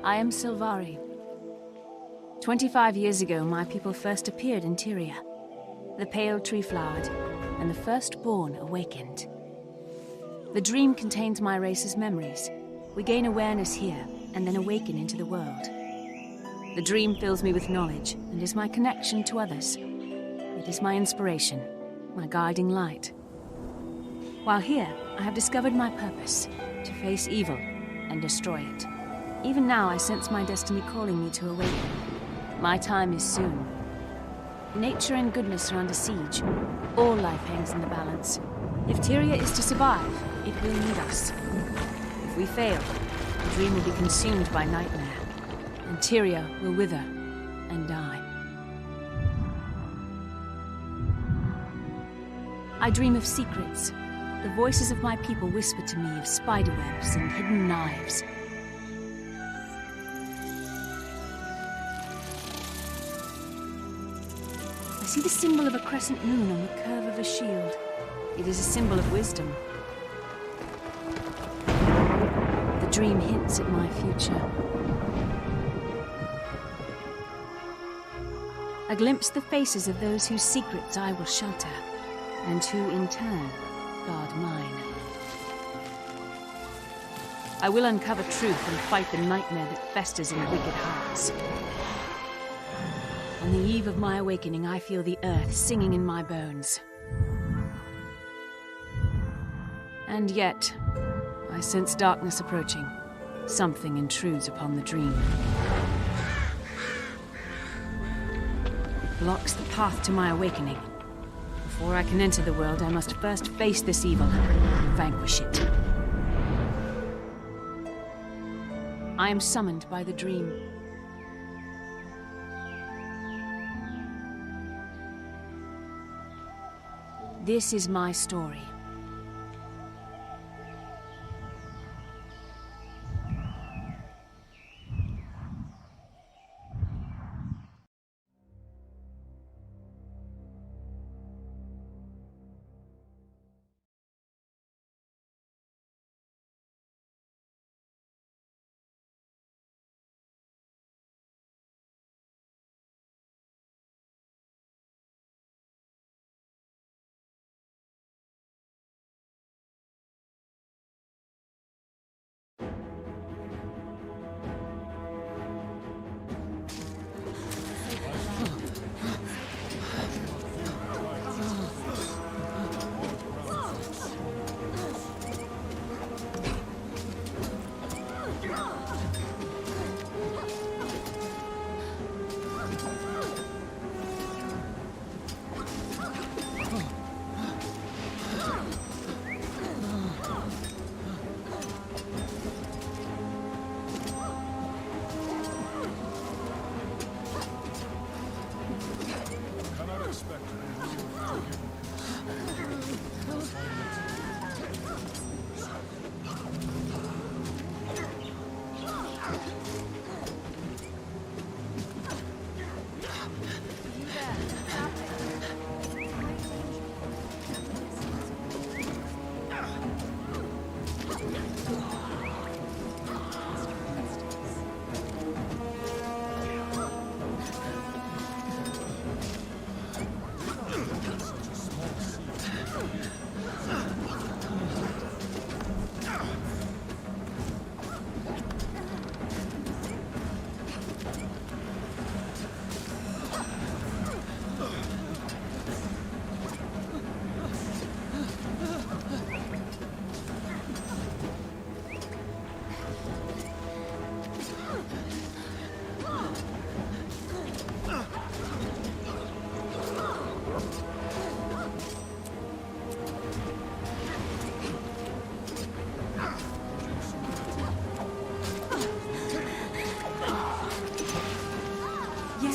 I am Sylvari. 25 years ago, my people first appeared in Tyria. The pale tree flowered, and the firstborn awakened. The dream contains my race's memories. We gain awareness here, and then awaken into the world. The dream fills me with knowledge, and is my connection to others. It is my inspiration, my guiding light. While here, I have discovered my purpose, to face evil and destroy it. Even now, I sense my destiny calling me to awaken. My time is soon. Nature and goodness are under siege. All life hangs in the balance. If Tyria is to survive, it will need us. If we fail, the dream will be consumed by nightmare, and Tyria will wither and die. I dream of secrets. The voices of my people whisper to me of spiderwebs and hidden knives. I see the symbol of a crescent moon on the curve of a shield. It is a symbol of wisdom. The dream hints at my future. I glimpse the faces of those whose secrets I will shelter, and who, in turn, guard mine. I will uncover truth and fight the nightmare that festers in wicked hearts. On the eve of my awakening, I feel the earth singing in my bones. And yet, I sense darkness approaching. Something intrudes upon the dream. Blocks the path to my awakening. Before I can enter the world, I must first face this evil and vanquish it. I am summoned by the dream. This is my story.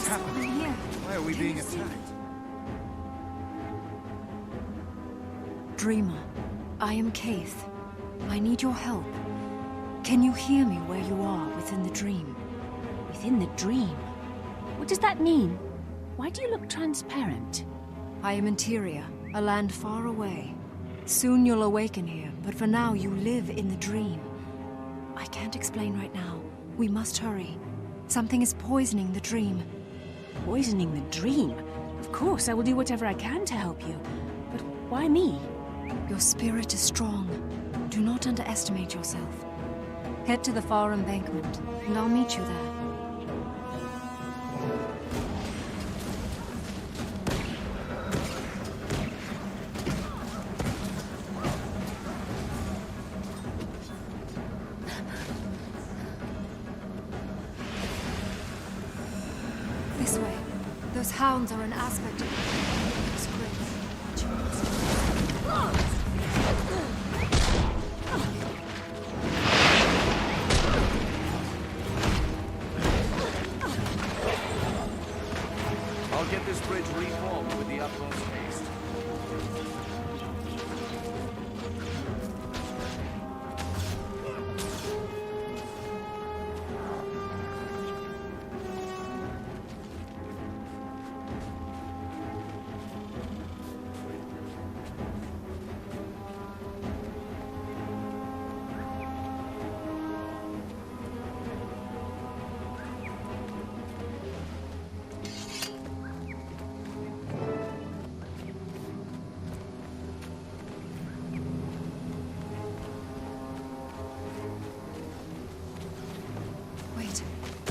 What's happening here? Why are we being attacked? Dreamer, I am Keith. I need your help. Can you hear me where you are within the dream? Within the dream? What does that mean? Why do you look transparent? I am Interior, a land far away. Soon you'll awaken here, but for now you live in the dream. I can't explain right now. We must hurry. Something is poisoning the dream. Poisoning the dream? Of course, I will do whatever I can to help you. But why me? Your spirit is strong. Do not underestimate yourself. Head to the far embankment, and I'll meet you there. This way. Those hounds are an aspect of the script. I'll get this bridge reformed with the utmost haste.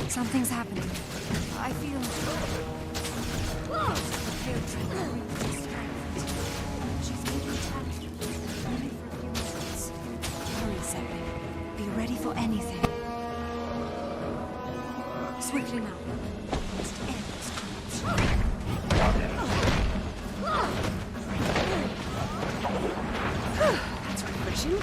Something's happening. I feel... She's maybe attacked. Only for a few minutes. Hurry, Seppi. Be ready for anything. Swiftly now. Must end this collapse. That's refreshing.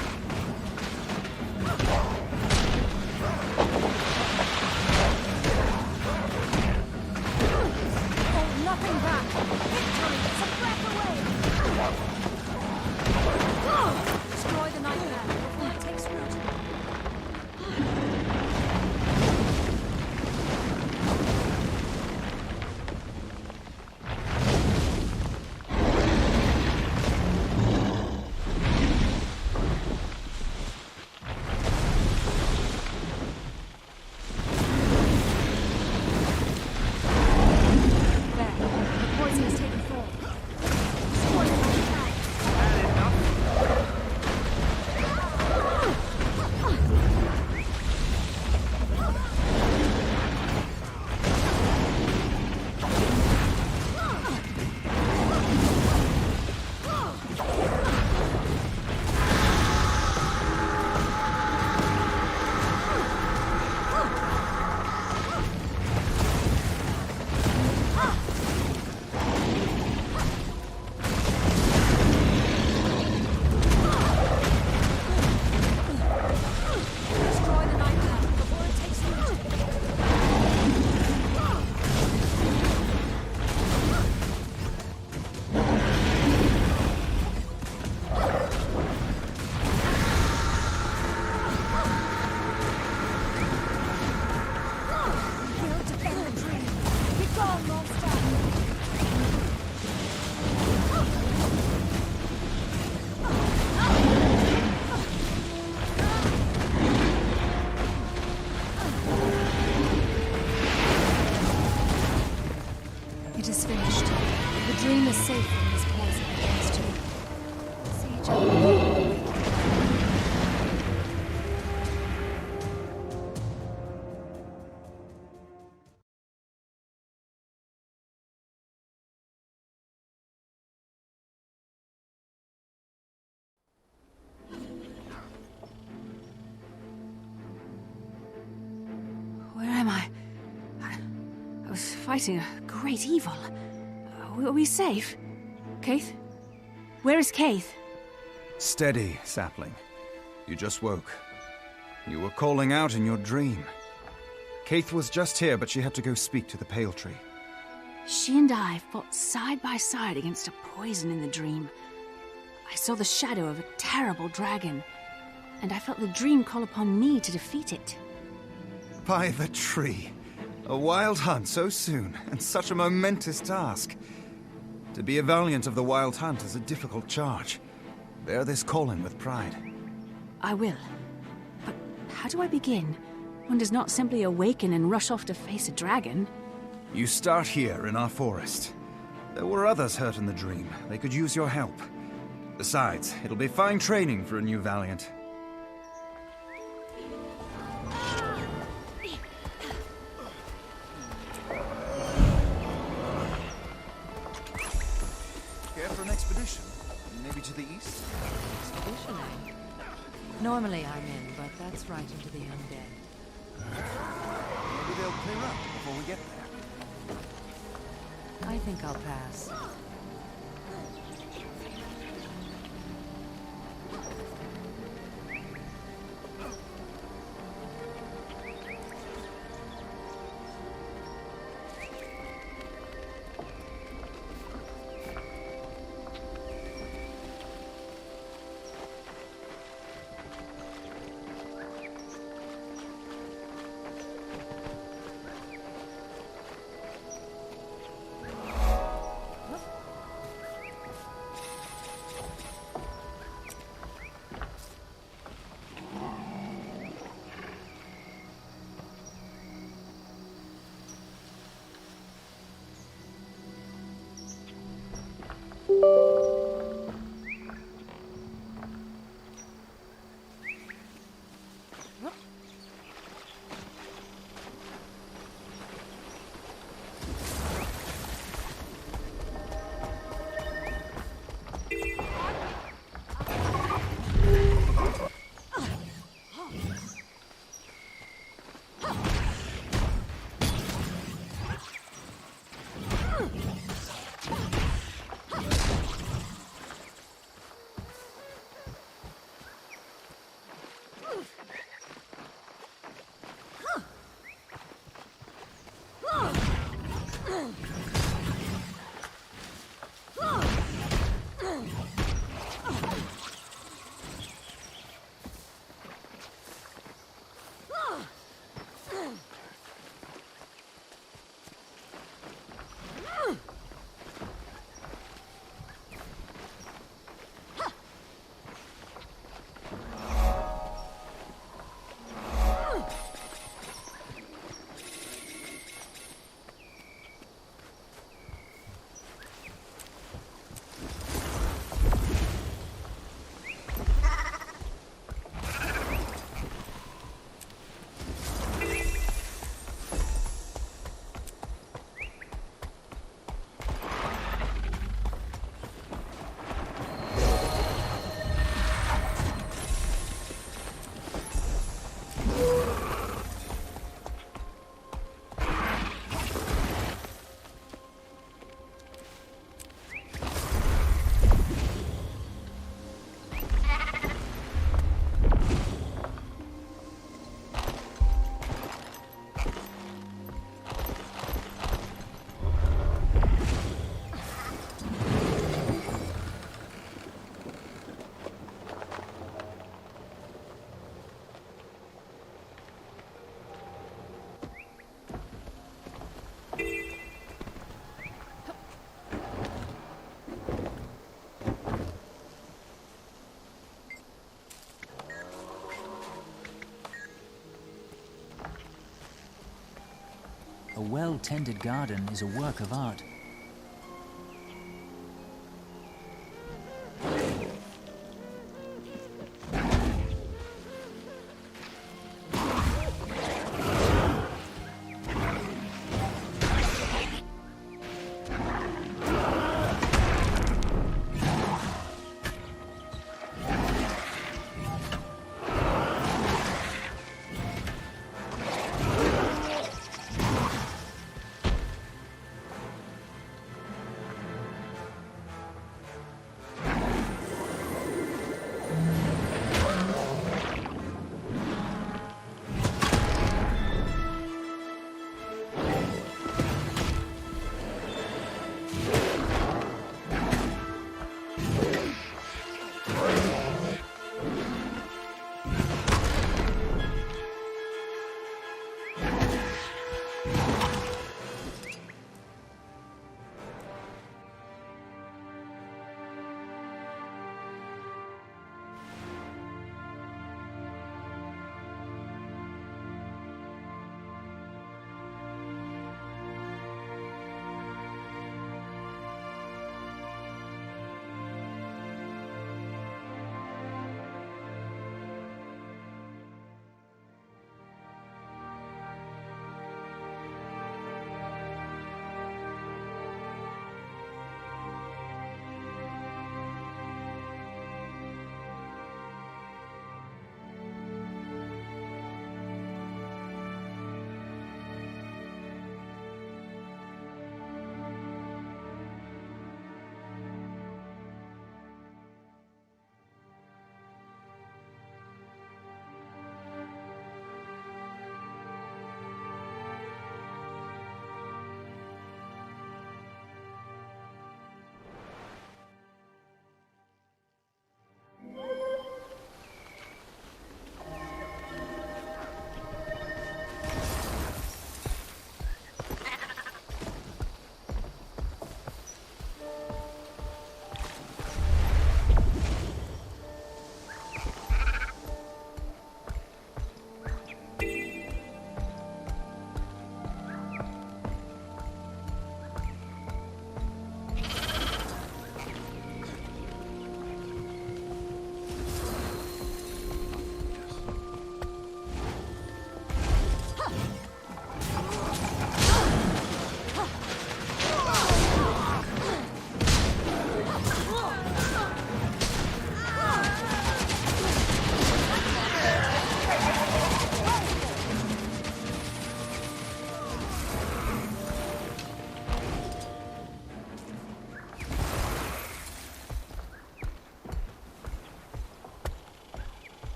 It is finished. The dream is safe from this poison. Thanks to you. See each other. Where am I? I was fighting a great evil. Are we safe? Keith? Where is Keith? Steady, sapling. You just woke. You were calling out in your dream. Keith was just here, but she had to go speak to the Pale Tree. She and I fought side by side against a poison in the dream. I saw the shadow of a terrible dragon, and I felt the dream call upon me to defeat it. By the tree. A wild hunt so soon, and such a momentous task. To be a valiant of the wild hunt is a difficult charge. Bear this calling with pride. I will. But how do I begin? One does not simply awaken and rush off to face a dragon. You start here in our forest. There were others hurt in the dream. They could use your help. Besides, it'll be fine training for a new valiant. Care for an expedition? Maybe to the east? Expedition, eh? Normally I'm in, but that's right into the undead. Maybe they'll clear up before we get there. I think I'll pass. A well-tended garden is a work of art.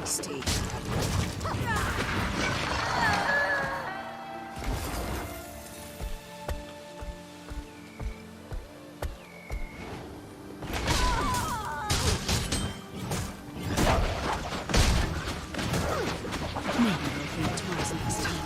Tasty. Maybe they'll think twice next time.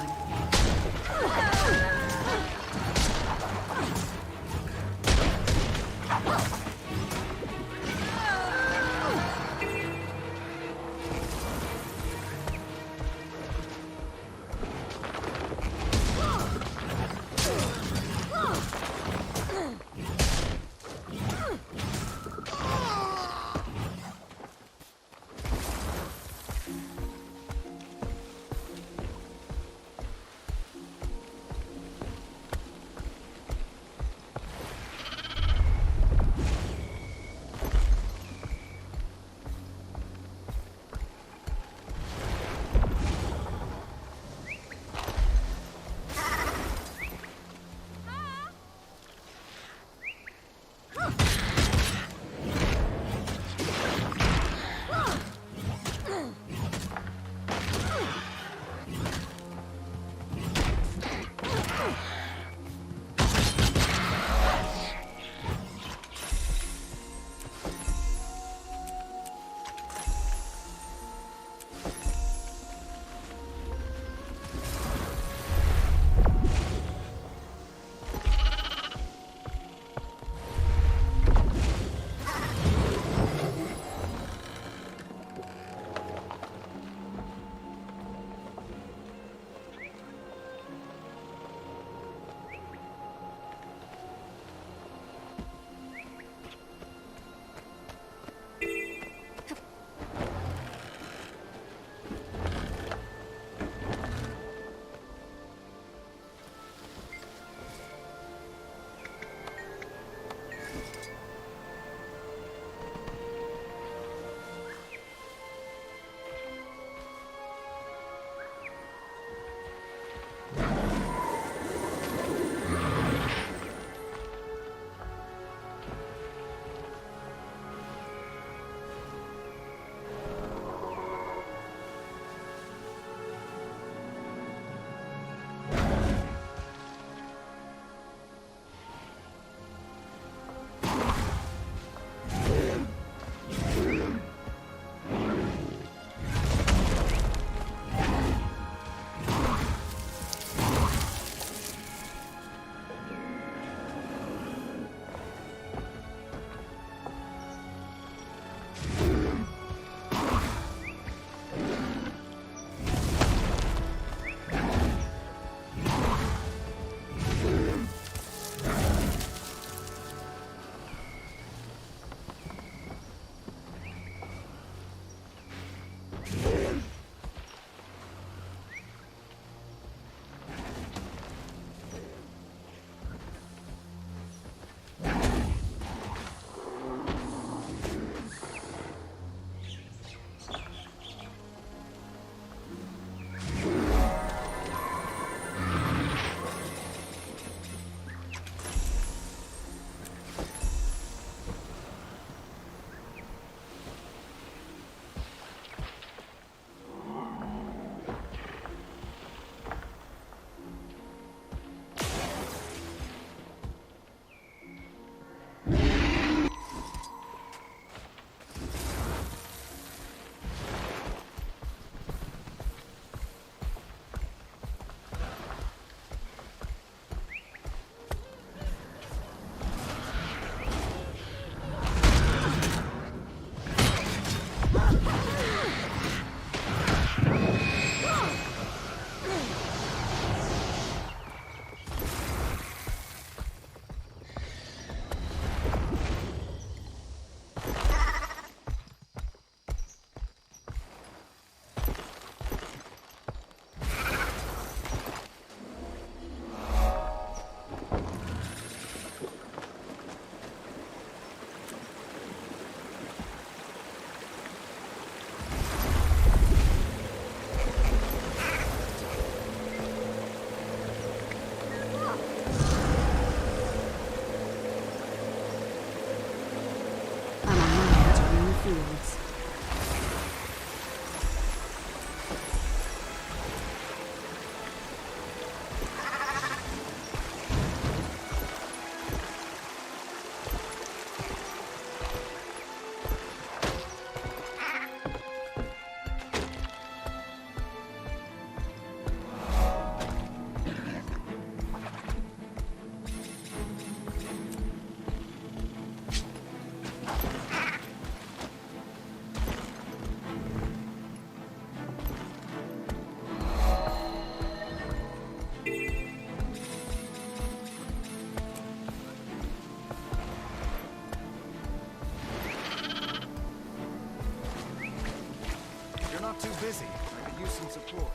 busy. I could use some support.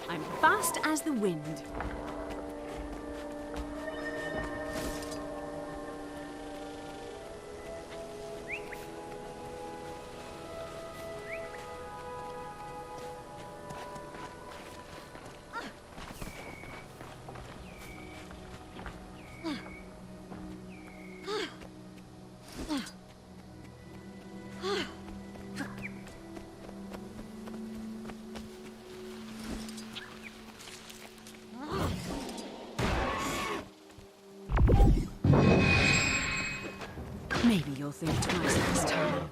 I'm fast as the wind. Maybe you'll think twice this time.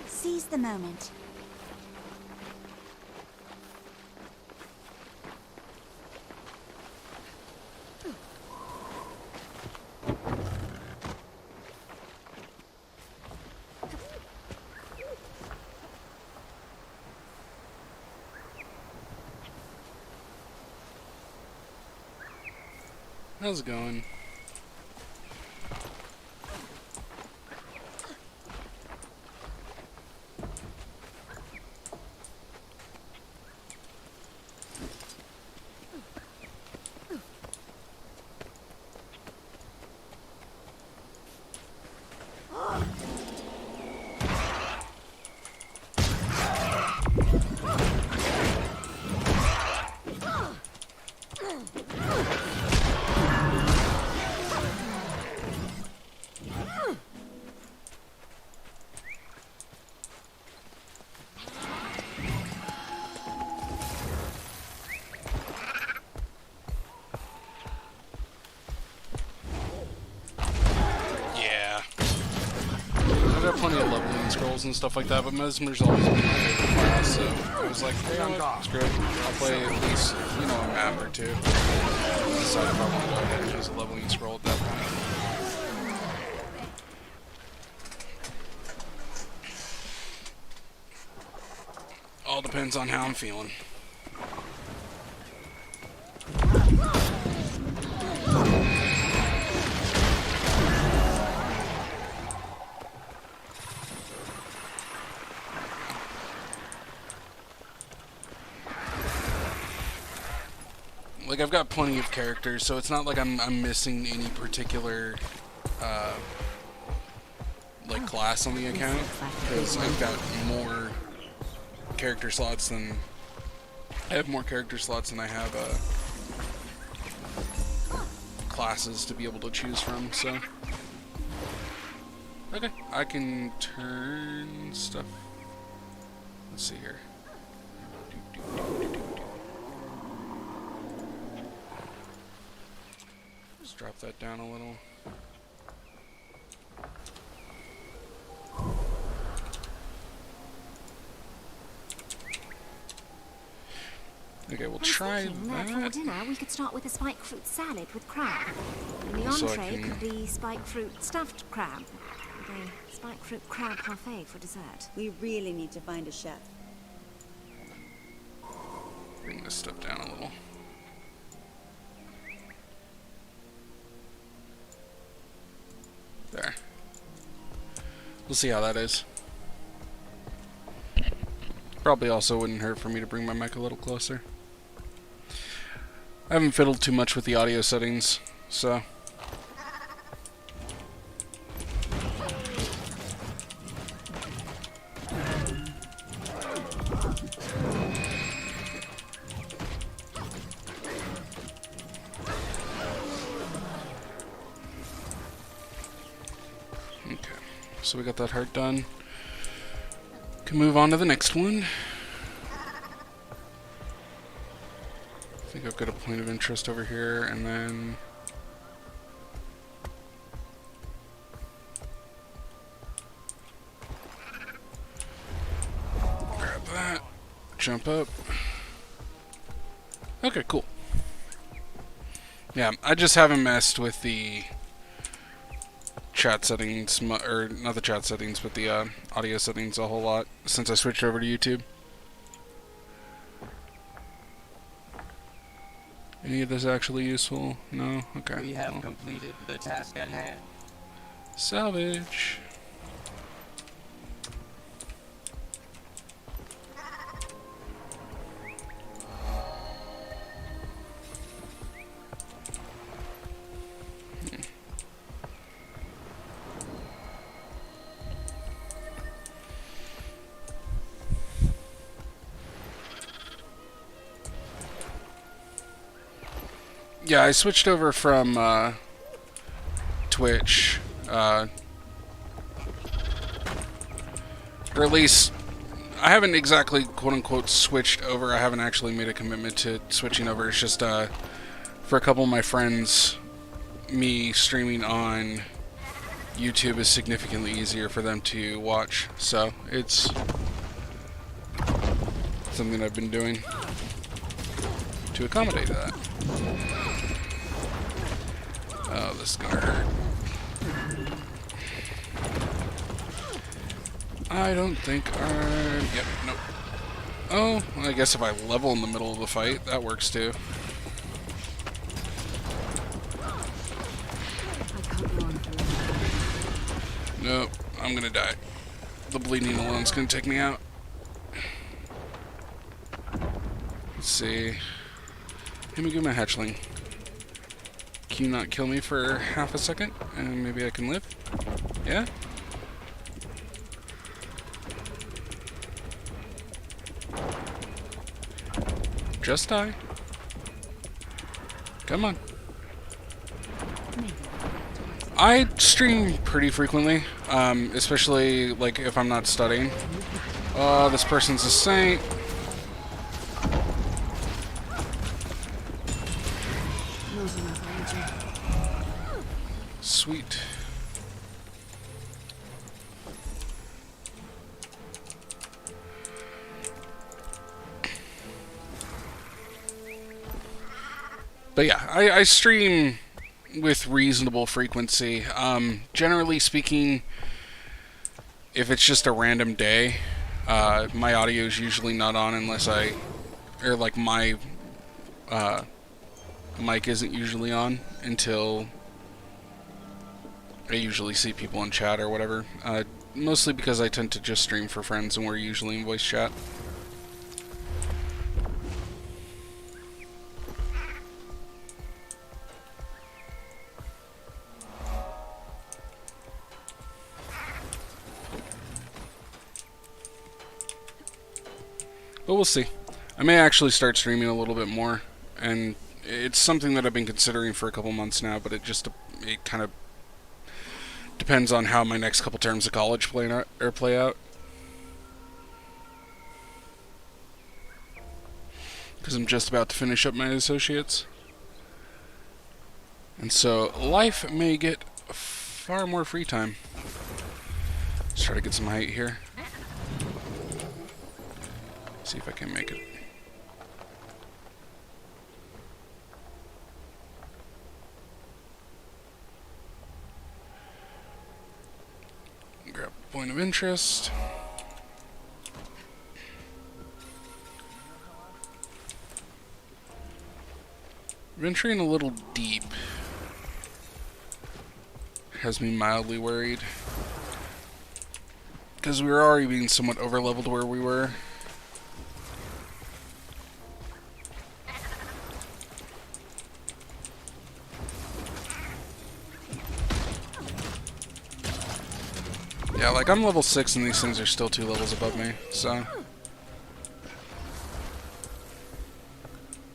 Seize the moment. How's it going? spells and stuff like that, but Mesmer's always been my favorite class, so I was like, hey, screw it. I'll play at least, you know, a map or two. Decide if I want to go ahead and use a leveling scroll at that point. All depends on how I'm feeling. Like, I've got plenty of characters, so it's not like I'm missing any particular like class on the account, because I've got more character slots than I have have classes to be able to choose from. So okay, I can turn stuff. Let's see here. Just drop that down a little. Okay, we'll try that. For dinner, we could start with a spike fruit salad with crab. And the So I entree can- could be spike fruit stuffed crab. With a spike fruit crab parfait for dessert. We really need to find a chef. Bring this stuff down a little. There. We'll see how that is. Probably also wouldn't hurt for me to bring my mic a little closer. I haven't fiddled too much with the audio settings, so... Okay, so we got that heart done. Can move on to the next one. I think I've got a point of interest over here, and then... grab that. Jump up. Okay, cool. Yeah, I just haven't messed with the chat settings, or not the chat settings, but the audio settings a whole lot since I switched over to YouTube. Any of this actually useful? No? Okay. We have completed the task at hand. Salvage. Yeah, I switched over from Twitch, or at least I haven't exactly quote-unquote switched over. I haven't actually made a commitment to switching over. It's just for a couple of my friends, me streaming on YouTube is significantly easier for them to watch, so it's something I've been doing to accommodate that. Oh, this is gonna hurt. I don't think yep, nope. Oh, well, I guess if I level in the middle of the fight, that works too. Nope, I'm gonna die. The bleeding alone's gonna take me out. Let's see. Let me get my hatchling. Can you not kill me for half a second? And maybe I can live? Yeah? Just die. Come on. I stream pretty frequently, especially like if I'm not studying. Oh, this person's a saint. Sweet. But yeah, I stream with reasonable frequency. Generally speaking, if it's just a random day, my audio is usually not on unless or like my mic isn't usually on until I usually see people in chat or whatever. Mostly because I tend to just stream for friends and we're usually in voice chat. But we'll see. I may actually start streaming a little bit more, and it's something that I've been considering for a couple months now, but it kind of depends on how my next couple terms of college play out. Because I'm just about to finish up my associates. And so life may get far more free time. Let's try to get some height here. See if I can make it. Grab a point of interest. Venturing a little deep has me mildly worried. Because we were already being somewhat over-leveled where we were. Yeah, like I'm level 6 and these things are still 2 levels above me, so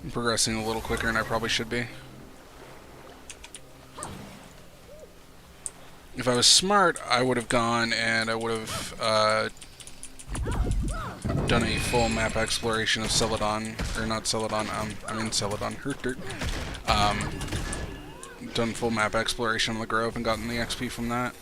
I'm progressing a little quicker than I probably should be. If I was smart, I would have gone and I would have done a full map exploration of Celadon, or not Celadon, I'm in Celadon, done full map exploration of the Grove and gotten the XP from that.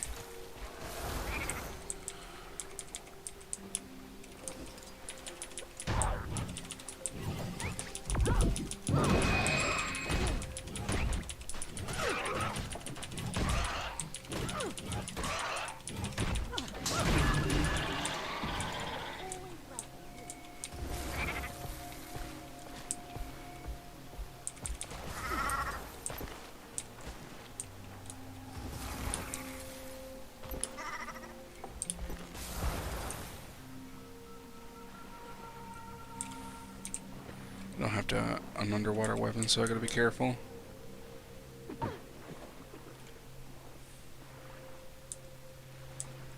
I don't have an underwater weapon, so I gotta be careful.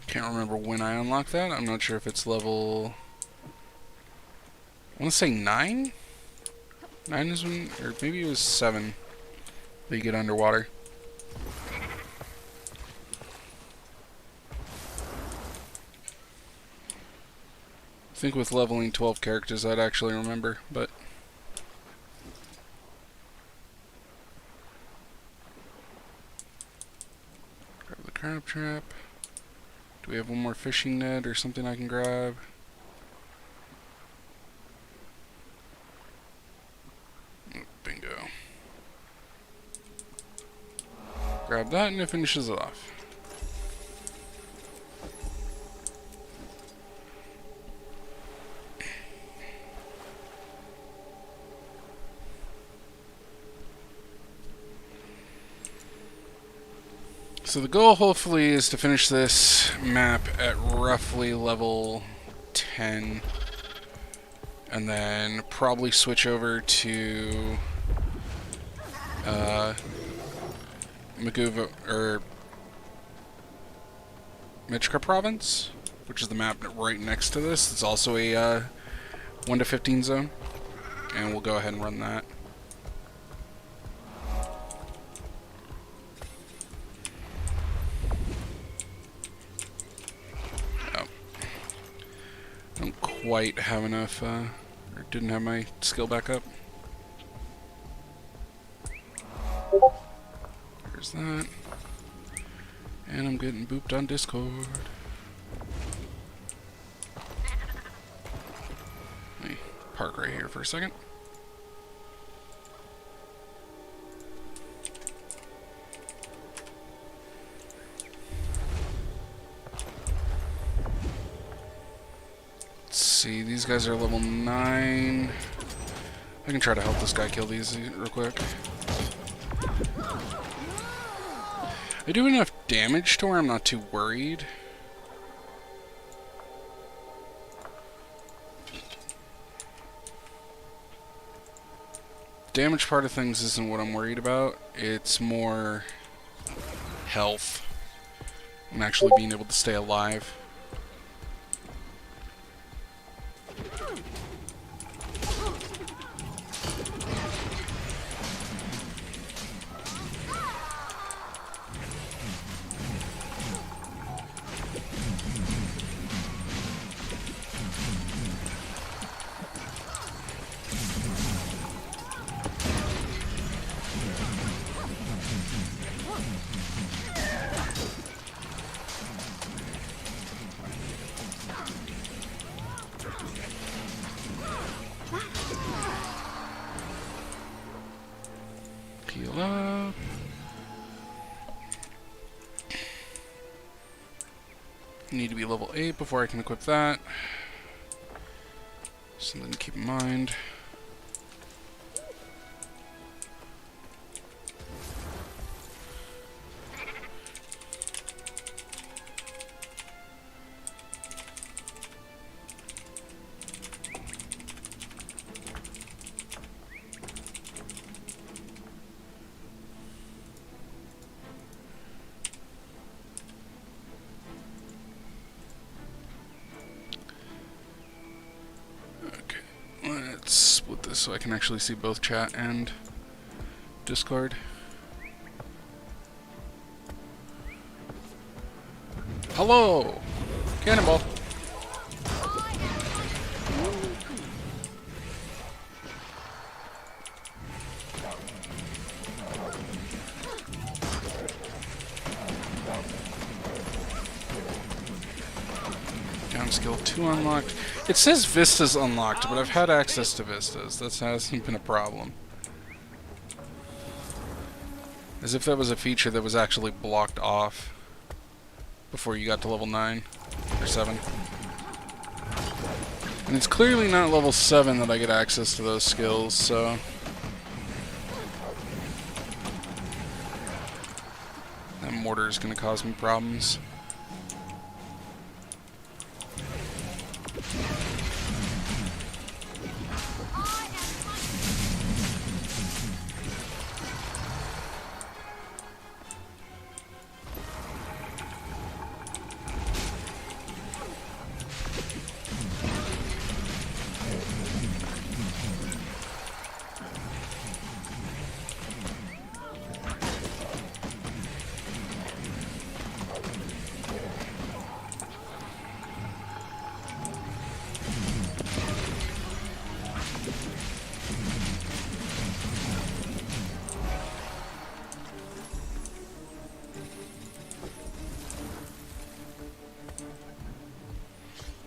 Can't remember when I unlocked that. I'm not sure if it's level... I want to say 9? 9 is when... or maybe it was 7 that you get underwater. I think with leveling 12 characters I'd actually remember, but... grab the crab trap. Do we have one more fishing net or something I can grab? Oh, bingo. Grab that and it finishes it off. So the goal, hopefully, is to finish this map at roughly level 10. And then probably switch over to Maguva, or Michka province, which is the map right next to this. It's also a 1 to 15 zone. And we'll go ahead and run that. Don't quite have enough, or didn't have my skill back up. There's that. And I'm getting booped on Discord. Let me park right here for a second. these guys are level 9. I can try to help this guy kill these real quick. I do enough damage to where I'm not too worried. Damage part of things isn't what I'm worried about. It's more health and actually being able to stay alive. Heal up. Need to be level 8 before I can equip that. Something to keep in mind. Let's split this so I can actually see both chat and Discord. Hello! Cannonball! Down skill 2 unlocked. It says Vista's unlocked, but I've had access to Vistas. That hasn't been a problem. As if that was a feature that was actually blocked off before you got to level 9 or 7. And it's clearly not level 7 that I get access to those skills, so... That mortar is going to cause me problems.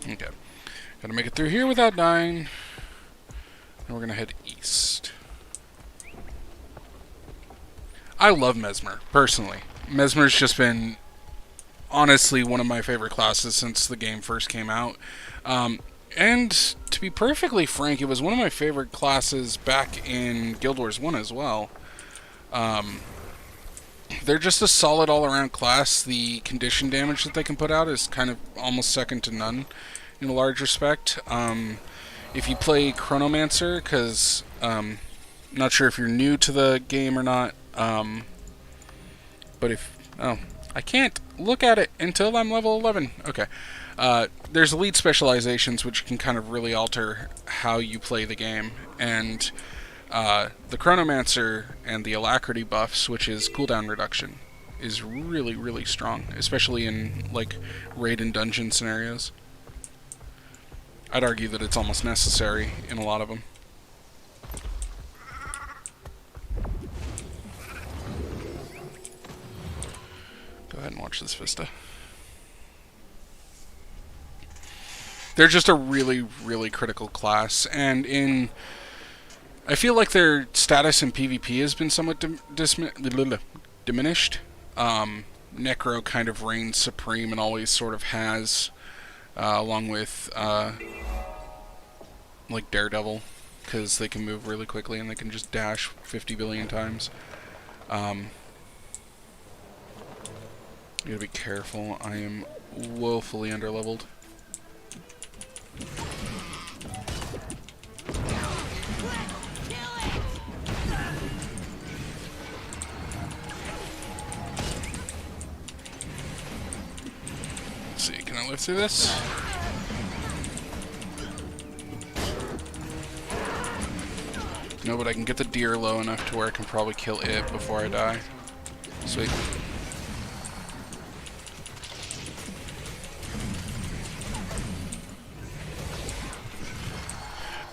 Okay. Gotta make it through here without dying. And we're gonna head east. I love Mesmer, personally. Mesmer's just been, honestly, one of my favorite classes since the game first came out. And, to be perfectly frank, it was one of my favorite classes back in Guild Wars 1 as well. They're just a solid all-around class. The condition damage that they can put out is kind of almost second to none in a large respect. If you play Chronomancer, because not sure if you're new to the game or not, but if... Oh, I can't look at it until I'm level 11. Okay. There's elite specializations which can kind of really alter how you play the game, and the Chronomancer and the Alacrity buffs, which is cooldown reduction, is really, really strong, especially in, like, raid and dungeon scenarios. I'd argue that it's almost necessary in a lot of them. Go ahead and watch this Vista. They're just a really, really critical class, and I feel like their status in PvP has been somewhat diminished. Necro kind of reigns supreme and always sort of has, along with like Daredevil, because they can move really quickly and they can just dash 50 billion times. You gotta be careful. I am woefully underleveled. Let's see, can I live through this? No, but I can get the deer low enough to where I can probably kill it before I die. Sweet.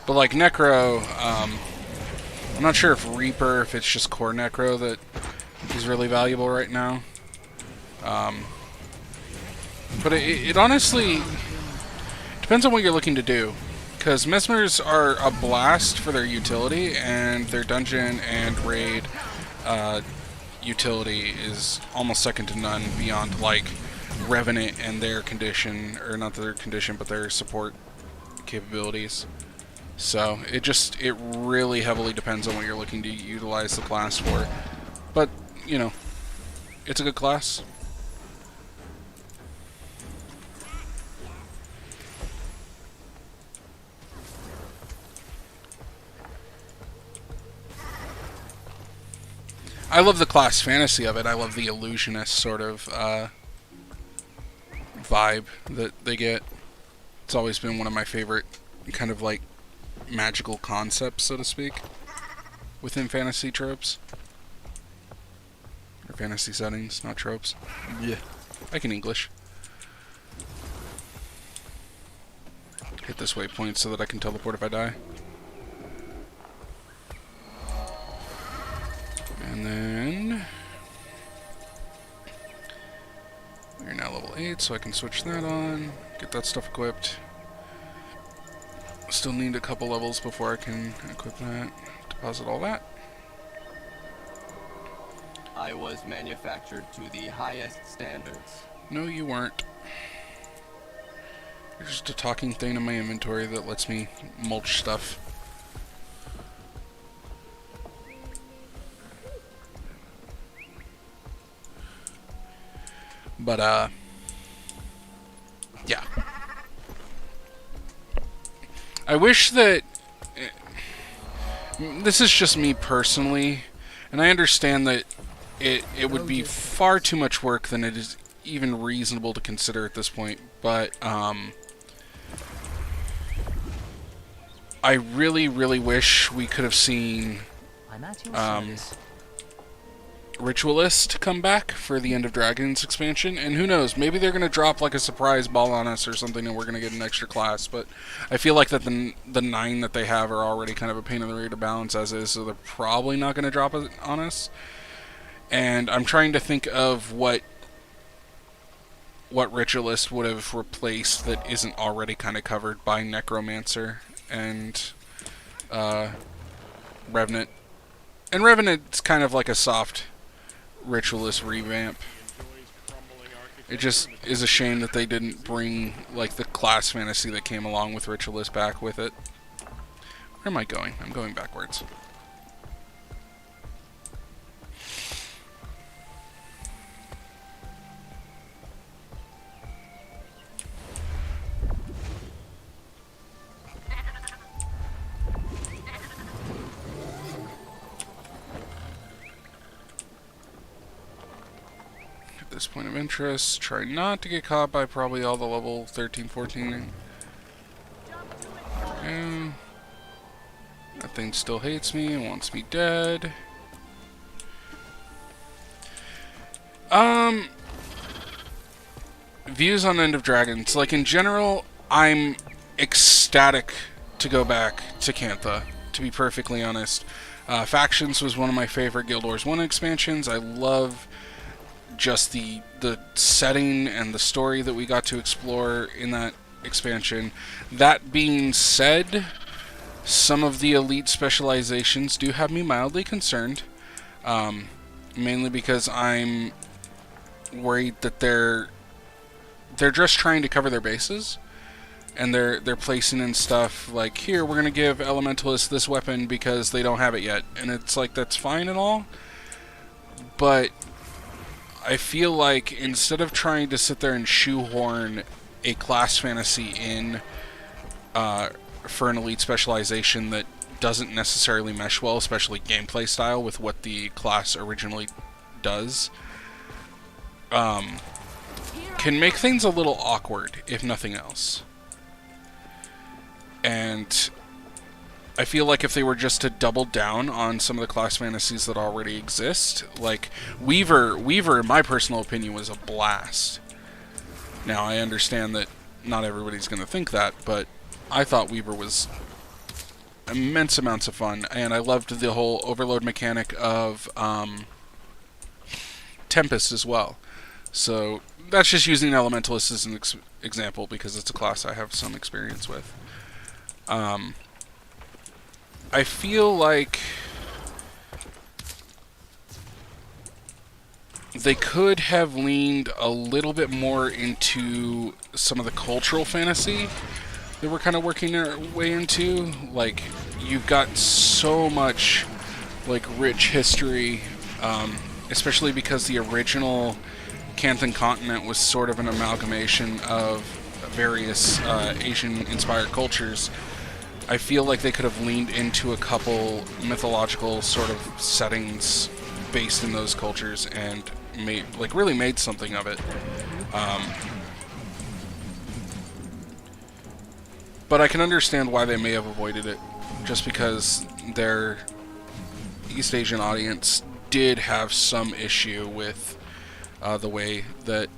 But like Necro, I'm not sure if Reaper, if it's just core Necro that is really valuable right now. But it honestly depends on what you're looking to do. Because Mesmers are a blast for their utility, and their dungeon and raid utility is almost second to none beyond, like, Revenant and their condition, or not their condition, but their support capabilities. So, it really heavily depends on what you're looking to utilize the class for. But, you know, it's a good class. I love the class fantasy of it. I love the illusionist sort of vibe that they get. It's always been one of my favorite kind of like magical concepts, so to speak, within fantasy tropes. Or fantasy settings, not tropes. Yeah. I can English. Hit this waypoint so that I can teleport if I die. And then we're now level 8, so I can switch that on, get that stuff equipped. Still need a couple levels before I can equip that, deposit all that. I was manufactured to the highest standards. No, you weren't. There's just a talking thing in my inventory that lets me mulch stuff. But, yeah. I wish that... This is just me personally, and I understand that it would be far too much work than it is even reasonable to consider at this point, but, I really, really wish we could have seen, Ritualist come back for the End of Dragons expansion, and who knows, maybe they're going to drop like a surprise ball on us or something and we're going to get an extra class, but I feel like that the 9 that they have are already kind of a pain in the rear to balance as is, so they're probably not going to drop it on us. And I'm trying to think of what Ritualist would have replaced that isn't already kind of covered by Necromancer and Revenant. And Revenant's kind of like a soft Ritualist revamp. It just is a shame that they didn't bring like the class fantasy that came along with Ritualist back with it. Where am I going? I'm going backwards. This point of interest, try not to get caught by probably all the level 13, 14. And that thing still hates me and wants me dead. Views on End of Dragons. Like in general, I'm ecstatic to go back to Cantha, to be perfectly honest. Factions was one of my favorite Guild Wars 1 expansions. I love just the setting and the story that we got to explore in that expansion. That being said, some of the elite specializations do have me mildly concerned, mainly because I'm worried that they're just trying to cover their bases, and they're placing in stuff like, here, we're gonna give elementalists this weapon because they don't have it yet, and it's like, that's fine and all, but I feel like instead of trying to sit there and shoehorn a class fantasy in for an elite specialization that doesn't necessarily mesh well, especially gameplay style, with what the class originally does, can make things a little awkward, if nothing else. And I feel like if they were just to double down on some of the class fantasies that already exist, like Weaver, in my personal opinion, was a blast. Now, I understand that not everybody's going to think that, but I thought Weaver was immense amounts of fun, and I loved the whole overload mechanic of Tempest as well. So that's just using Elementalist as an example, because it's a class I have some experience with. I feel like they could have leaned a little bit more into some of the cultural fantasy that we're kind of working our way into. Like, you've got so much, like, rich history, especially because the original Canthan continent was sort of an amalgamation of various Asian-inspired cultures. I feel like they could have leaned into a couple mythological sort of settings based in those cultures and really made something of it. But I can understand why they may have avoided it, just because their East Asian audience did have some issue with the way that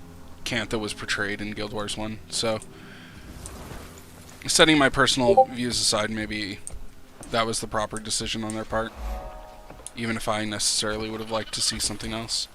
Cantha was portrayed in Guild Wars 1. So, setting my personal views aside, maybe that was the proper decision on their part, even if I necessarily would have liked to see something else.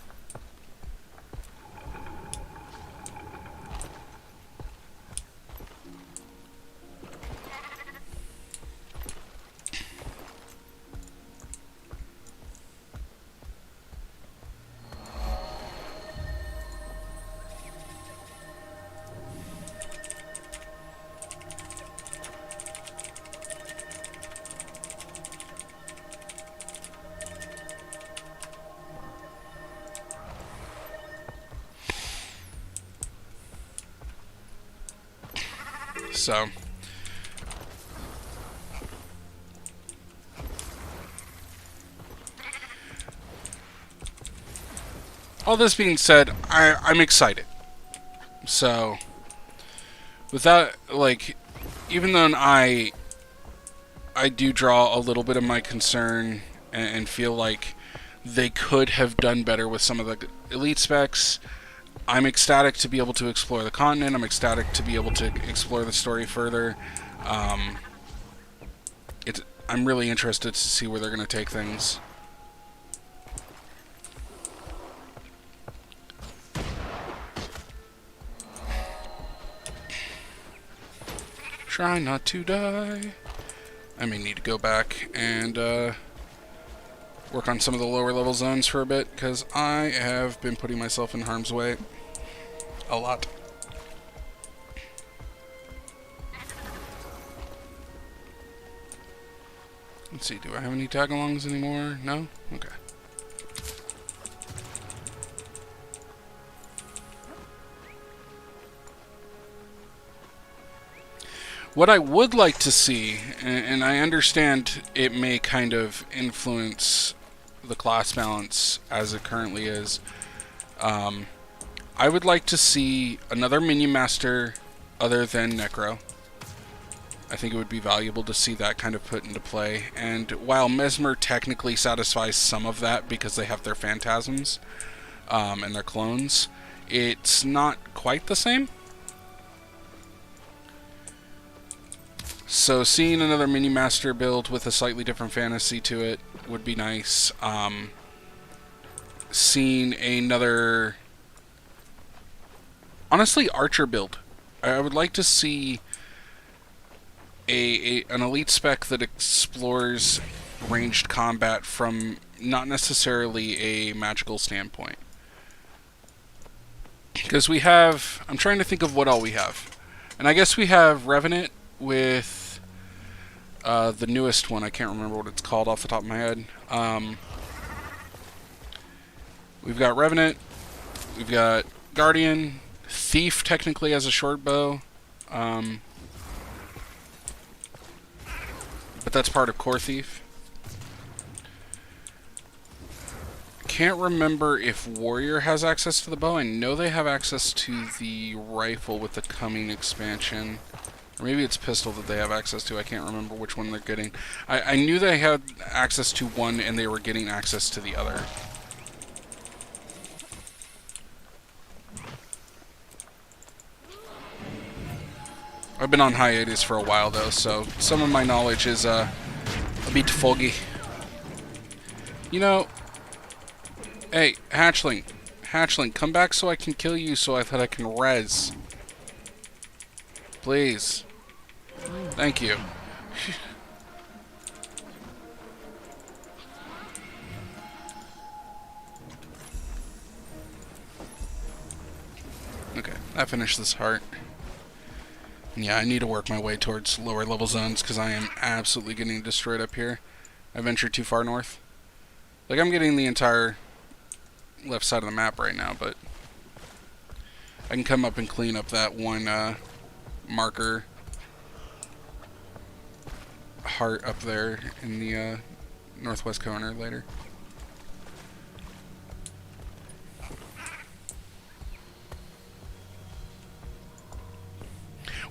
So, all this being said, I'm excited. So, with that, like, even though I do draw a little bit of my concern and feel like they could have done better with some of the elite specs, I'm ecstatic to be able to explore the continent. I'm ecstatic to be able to explore the story further. I'm really interested to see where they're going to take things. Try not to die. I may need to go back and work on some of the lower level zones for a bit, because I have been putting myself in harm's way a lot. Let's see, do I have any tag-alongs anymore? No? Okay. What I would like to see, and I understand it may kind of influence the class balance as it currently is, I would like to see another minion master other than Necro. I think it would be valuable to see that kind of put into play. And while Mesmer technically satisfies some of that because they have their phantasms and their clones, it's not quite the same. So seeing another mini master build with a slightly different fantasy to it would be nice. Seeing another, honestly, archer build. I would like to see an elite spec that explores ranged combat from not necessarily a magical standpoint. Because we have, I'm trying to think of what all we have. And I guess we have Revenant with the newest one. I can't remember what it's called off the top of my head. We've got Revenant. We've got Guardian. Thief technically has a short bow. But that's part of Core Thief. Can't remember if Warrior has access to the bow. I know they have access to the rifle with the coming expansion. Or maybe it's pistol that they have access to. I can't remember which one they're getting. I knew they had access to one and they were getting access to the other. I've been on hiatus for a while though, so some of my knowledge is a bit foggy. You know, hey, Hatchling, come back so I can kill you so that I can res. Please. Thank you. Okay, I finished this heart. Yeah, I need to work my way towards lower level zones because I am absolutely getting destroyed up here. I ventured too far north. Like, I'm getting the entire left side of the map right now, but I can come up and clean up that one marker heart up there in the northwest corner later.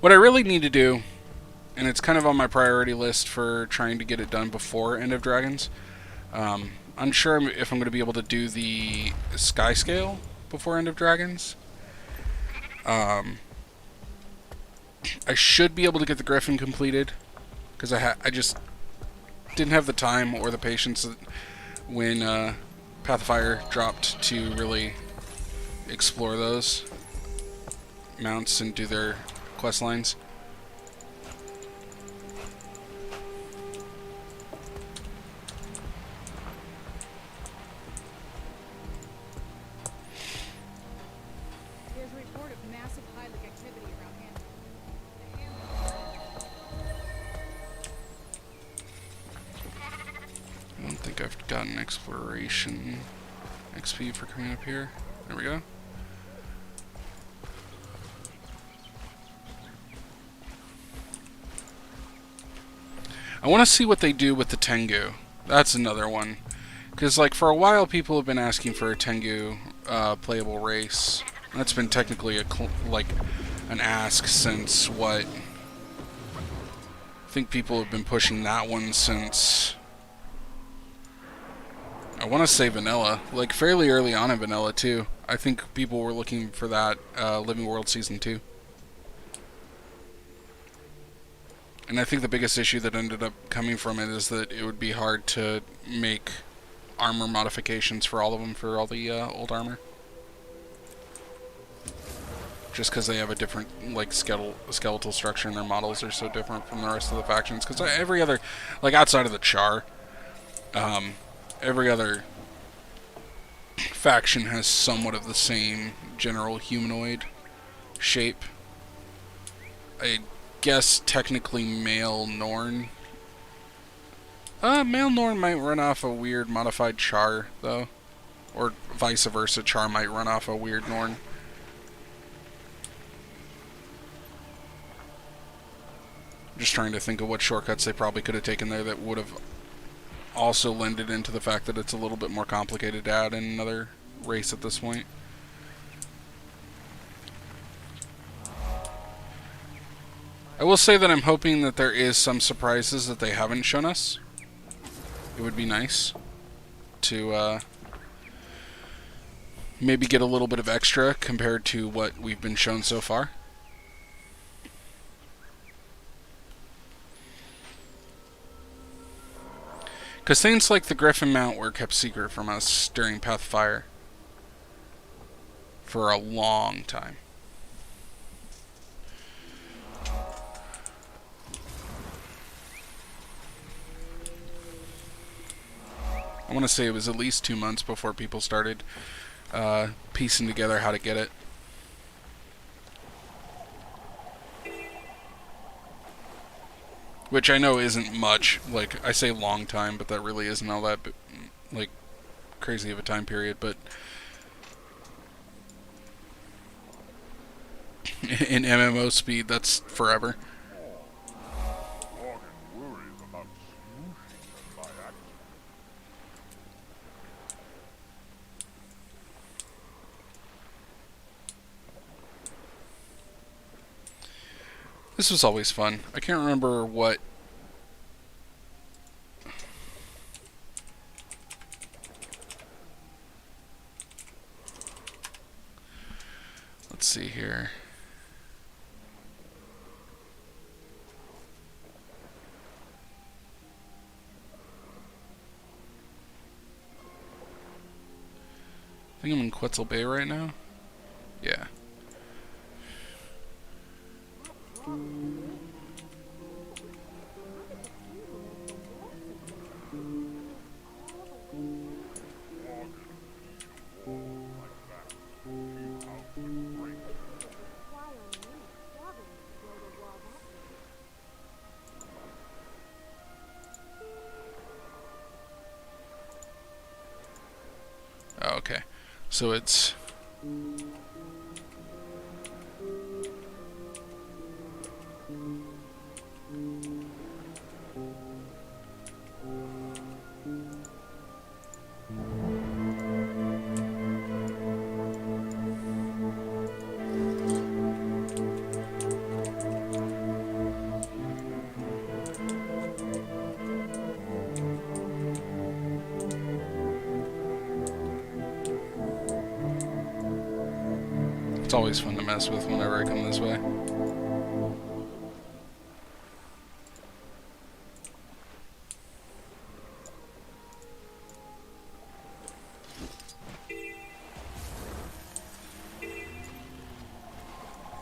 What I really need to do, and it's kind of on my priority list for trying to get it done before End of Dragons, unsure if I'm going to be able to do the sky scale before End of Dragons. I should be able to get the Griffin completed, because I just didn't have the time or the patience when Path of Fire dropped to really explore those mounts and do their quest lines. There's a report of massive Hylic activity around Hamilton. I don't think I've gotten exploration XP for coming up here. There we go. I want to see what they do with the Tengu. That's another one. Because, like, for a while people have been asking for a Tengu playable race. That's been technically an ask since, what? I think people have been pushing that one since, I want to say vanilla. Like, fairly early on in vanilla, too. I think people were looking for that Living World Season 2. And I think the biggest issue that ended up coming from it is that it would be hard to make armor modifications for all of them, for all the old armor. Just because they have a different, like, skeletal structure and their models are so different from the rest of the factions. Because every other, like, outside of the Char, every other faction has somewhat of the same general humanoid shape. I guess technically male Norn. Male Norn might run off a weird modified Char, though. Or vice versa, Char might run off a weird Norn. Just trying to think of what shortcuts they probably could have taken there that would have also lended into the fact that it's a little bit more complicated to add in another race at this point. I will say that I'm hoping that there is some surprises that they haven't shown us. It would be nice to maybe get a little bit of extra compared to what we've been shown so far. Because things like the Griffin mount were kept secret from us during Path of Fire for a long time. I want to say it was at least 2 months before people started piecing together how to get it. Which I know isn't much. Like, I say long time, but that really isn't all that, like, crazy of a time period. But in MMO speed, that's forever. This was always fun. I can't remember what... Let's see here. I think I'm in Quetzal Bay right now. Yeah. Oh, okay. So it's... It's always fun to mess with whenever I come this way.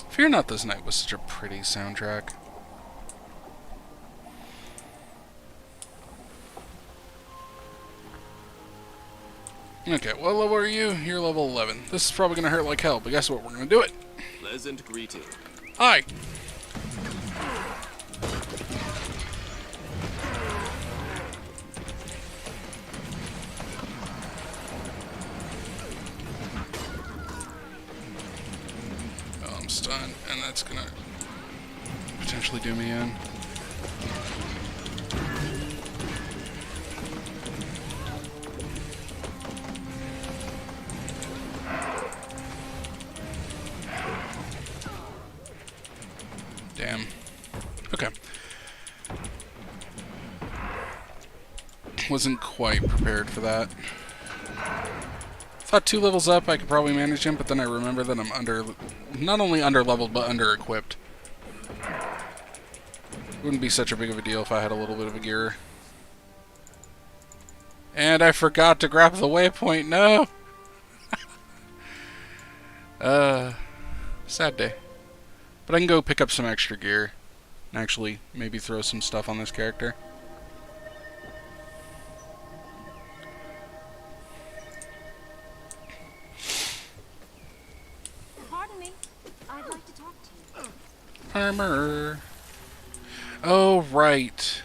Fear Not This Night was such a pretty soundtrack. Okay, what level are you? You're level 11. This is probably gonna hurt like hell, but guess what? We're gonna do it! Pleasant greeting. Hi! Oh, I'm stunned, and that's gonna potentially do me in. Damn. Okay. Wasn't quite prepared for that. Thought 2 levels up I could probably manage him, but then I remember that I'm not only under-leveled, but under-equipped. Wouldn't be such a big of a deal if I had a little bit of a gear. And I forgot to grab the waypoint, no! Sad day. But I can go pick up some extra gear and actually maybe throw some stuff on this character. Pardon me. I'd like to talk to you. Armor. Oh, right.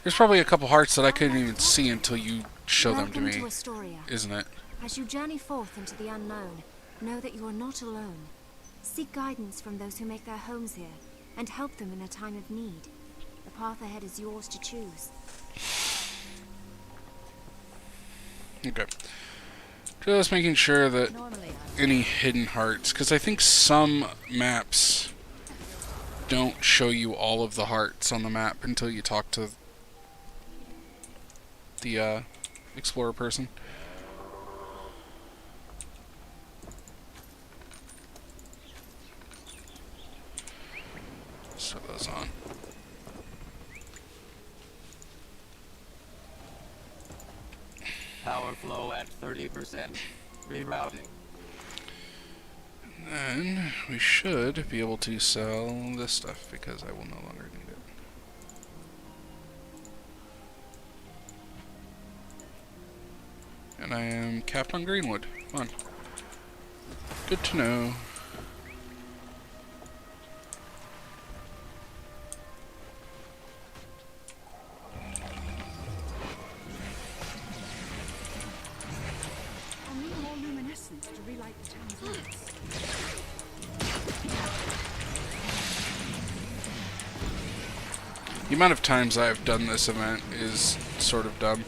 There's probably a couple hearts that I couldn't even see until you show them to me. Welcome to Astoria. Isn't it? As you journey forth into the unknown, know that you are not alone. Seek guidance from those who make their homes here, and help them in a time of need. The path ahead is yours to choose. Okay. Just making sure that any hidden hearts, because I think some maps don't show you all of the hearts on the map until you talk to the explorer person. Let's throw those on. Power flow at 30%. Rerouting. And then we should be able to sell this stuff because I will no longer need it. And I am capped on Greenwood. Fun. Good to know. The amount of times I've done this event is sort of dumb.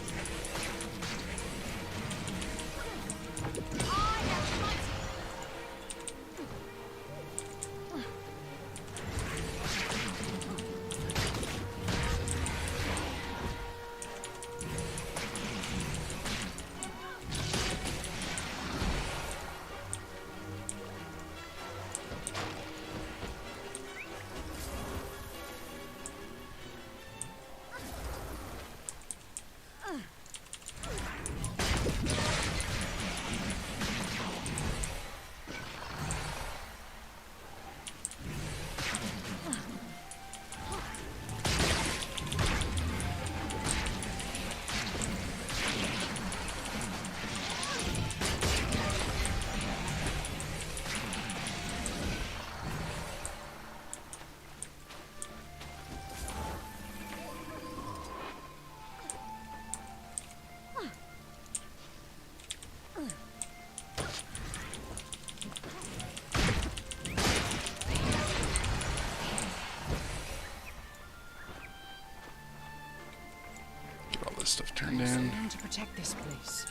Stuff turned in. To protect this place.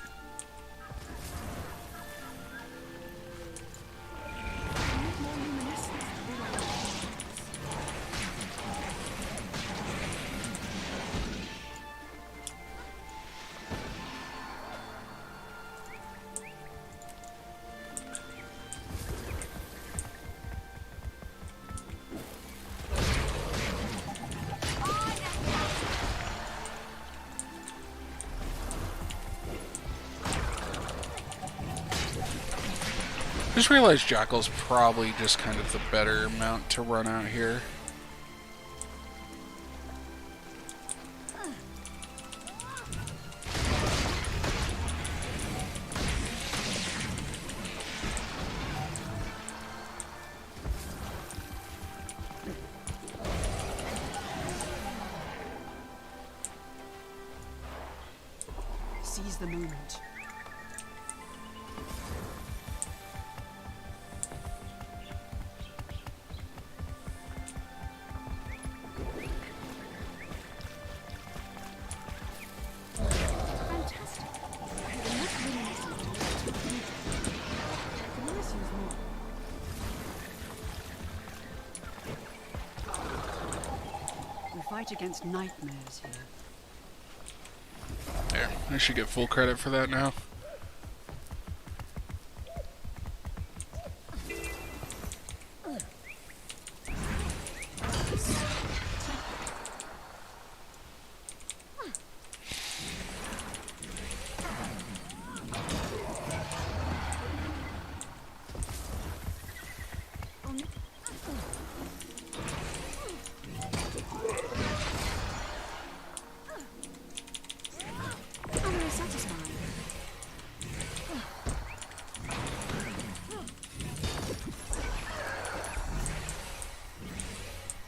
I just realized Jackal's probably just kind of the better mount to run out here. Seize the moment. Fight against nightmares here. There, I should get full credit for that now.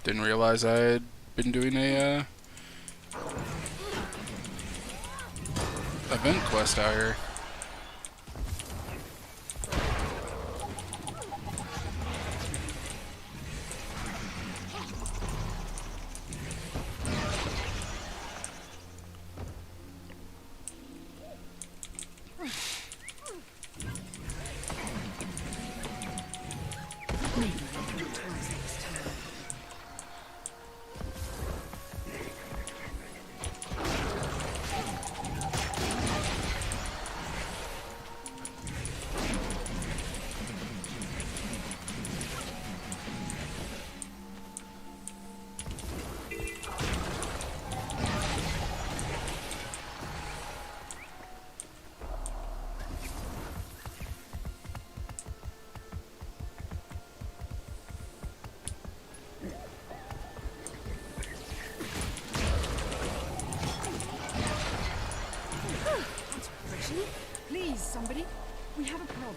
Didn't realize I had been doing a event quest out here. Please, somebody. We have a problem.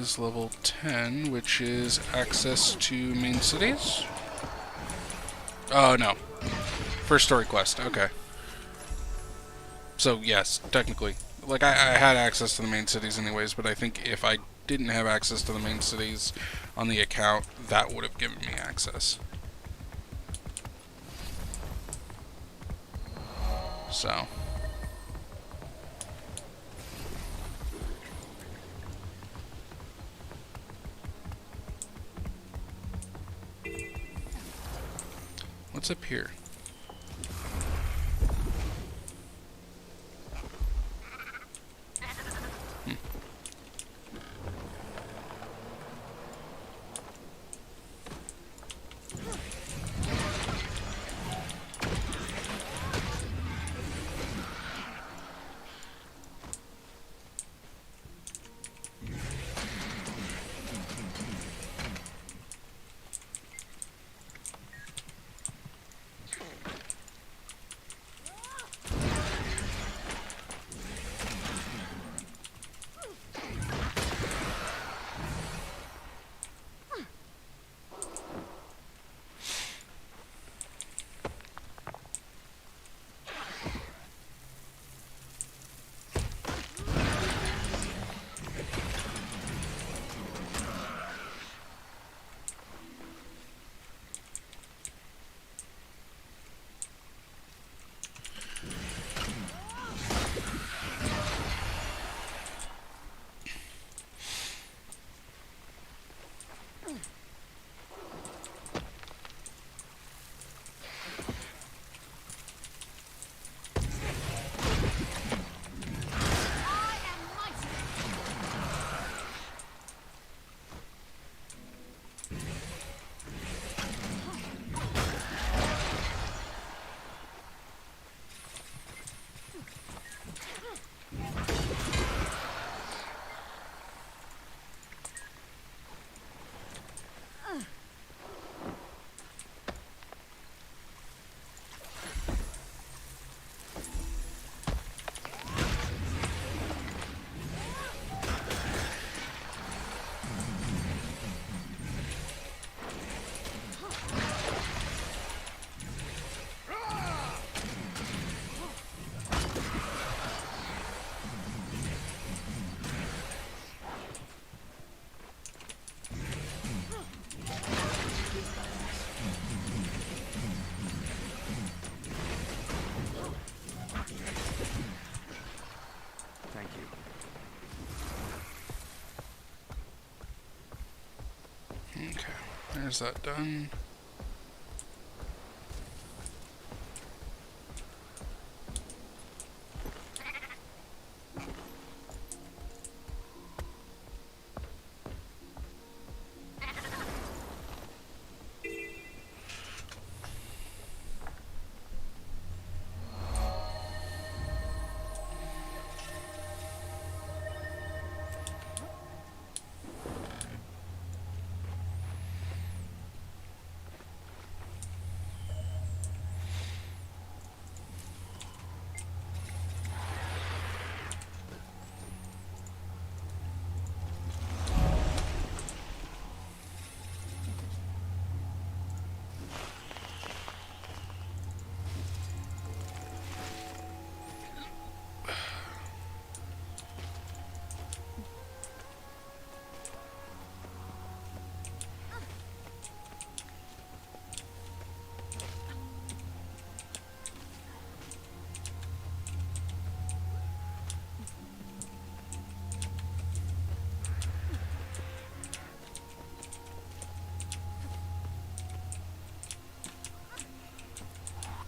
is level 10, which is access to main cities. Oh, no. First story quest, okay. So, yes, technically. Like, I had access to the main cities anyways, but I think if I didn't have access to the main cities on the account, that would have given me access. So. What's up here? There's that done.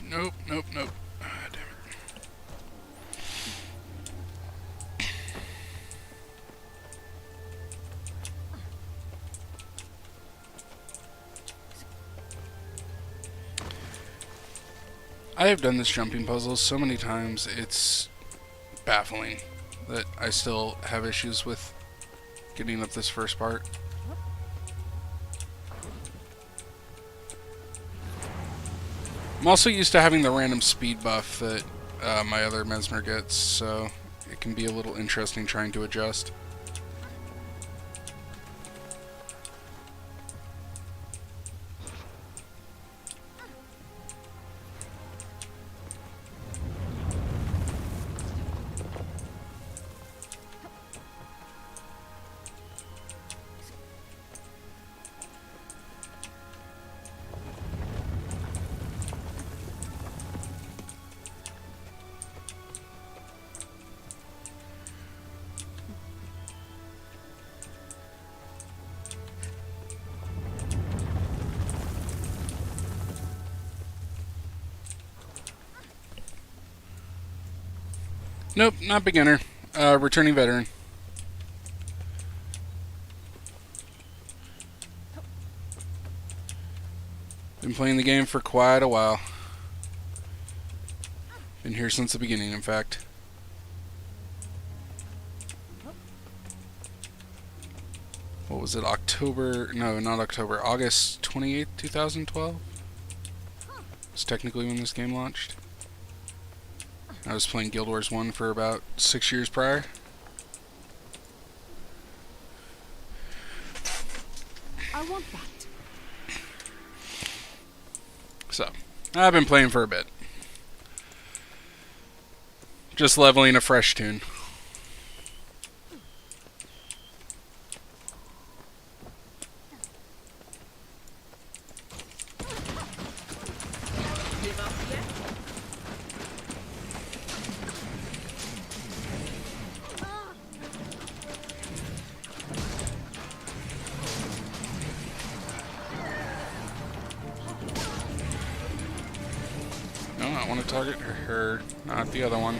Nope, nope, nope. Ah, damn it. I have done this jumping puzzle so many times, it's baffling that I still have issues with getting up this first part. I'm also used to having the random speed buff that my other Mesmer gets, so it can be a little interesting trying to adjust. Nope, not beginner. Returning veteran. Been playing the game for quite a while. Been here since the beginning, in fact. What was it, October? No, not October. August 28th, 2012? It's technically when this game launched. I was playing Guild Wars 1 for about 6 years prior. I want that. So, I've been playing for a bit. Just leveling a fresh tune. No, I want to target her, not the other one.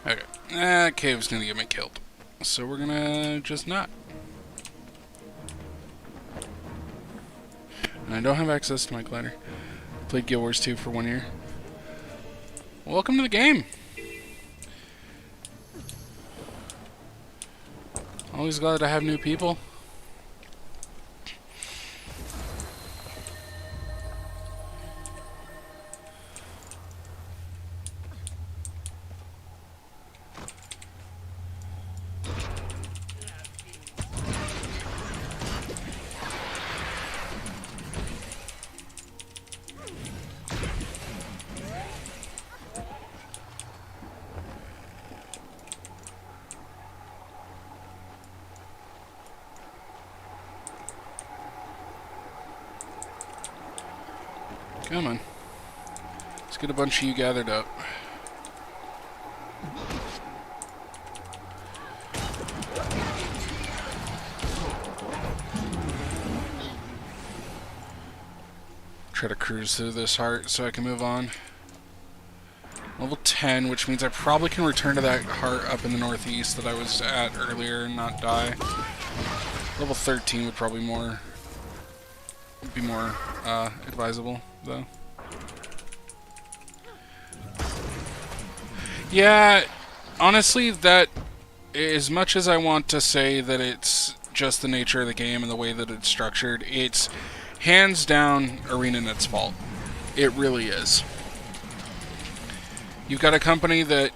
Okay, that cave's gonna get me killed. So we're gonna just not. And I don't have access to my glider. Played Guild Wars 2 for 1 year. Welcome to the game! Always glad to have new people. Come on. Let's get a bunch of you gathered up. Try to cruise through this heart so I can move on. Level 10, which means I probably can return to that heart up in the northeast that I was at earlier and not die. Level 13 would probably be more advisable, though. Yeah, honestly, that, as much as I want to say that it's just the nature of the game and the way that it's structured, it's hands down ArenaNet's fault. It really is. You've got a company that,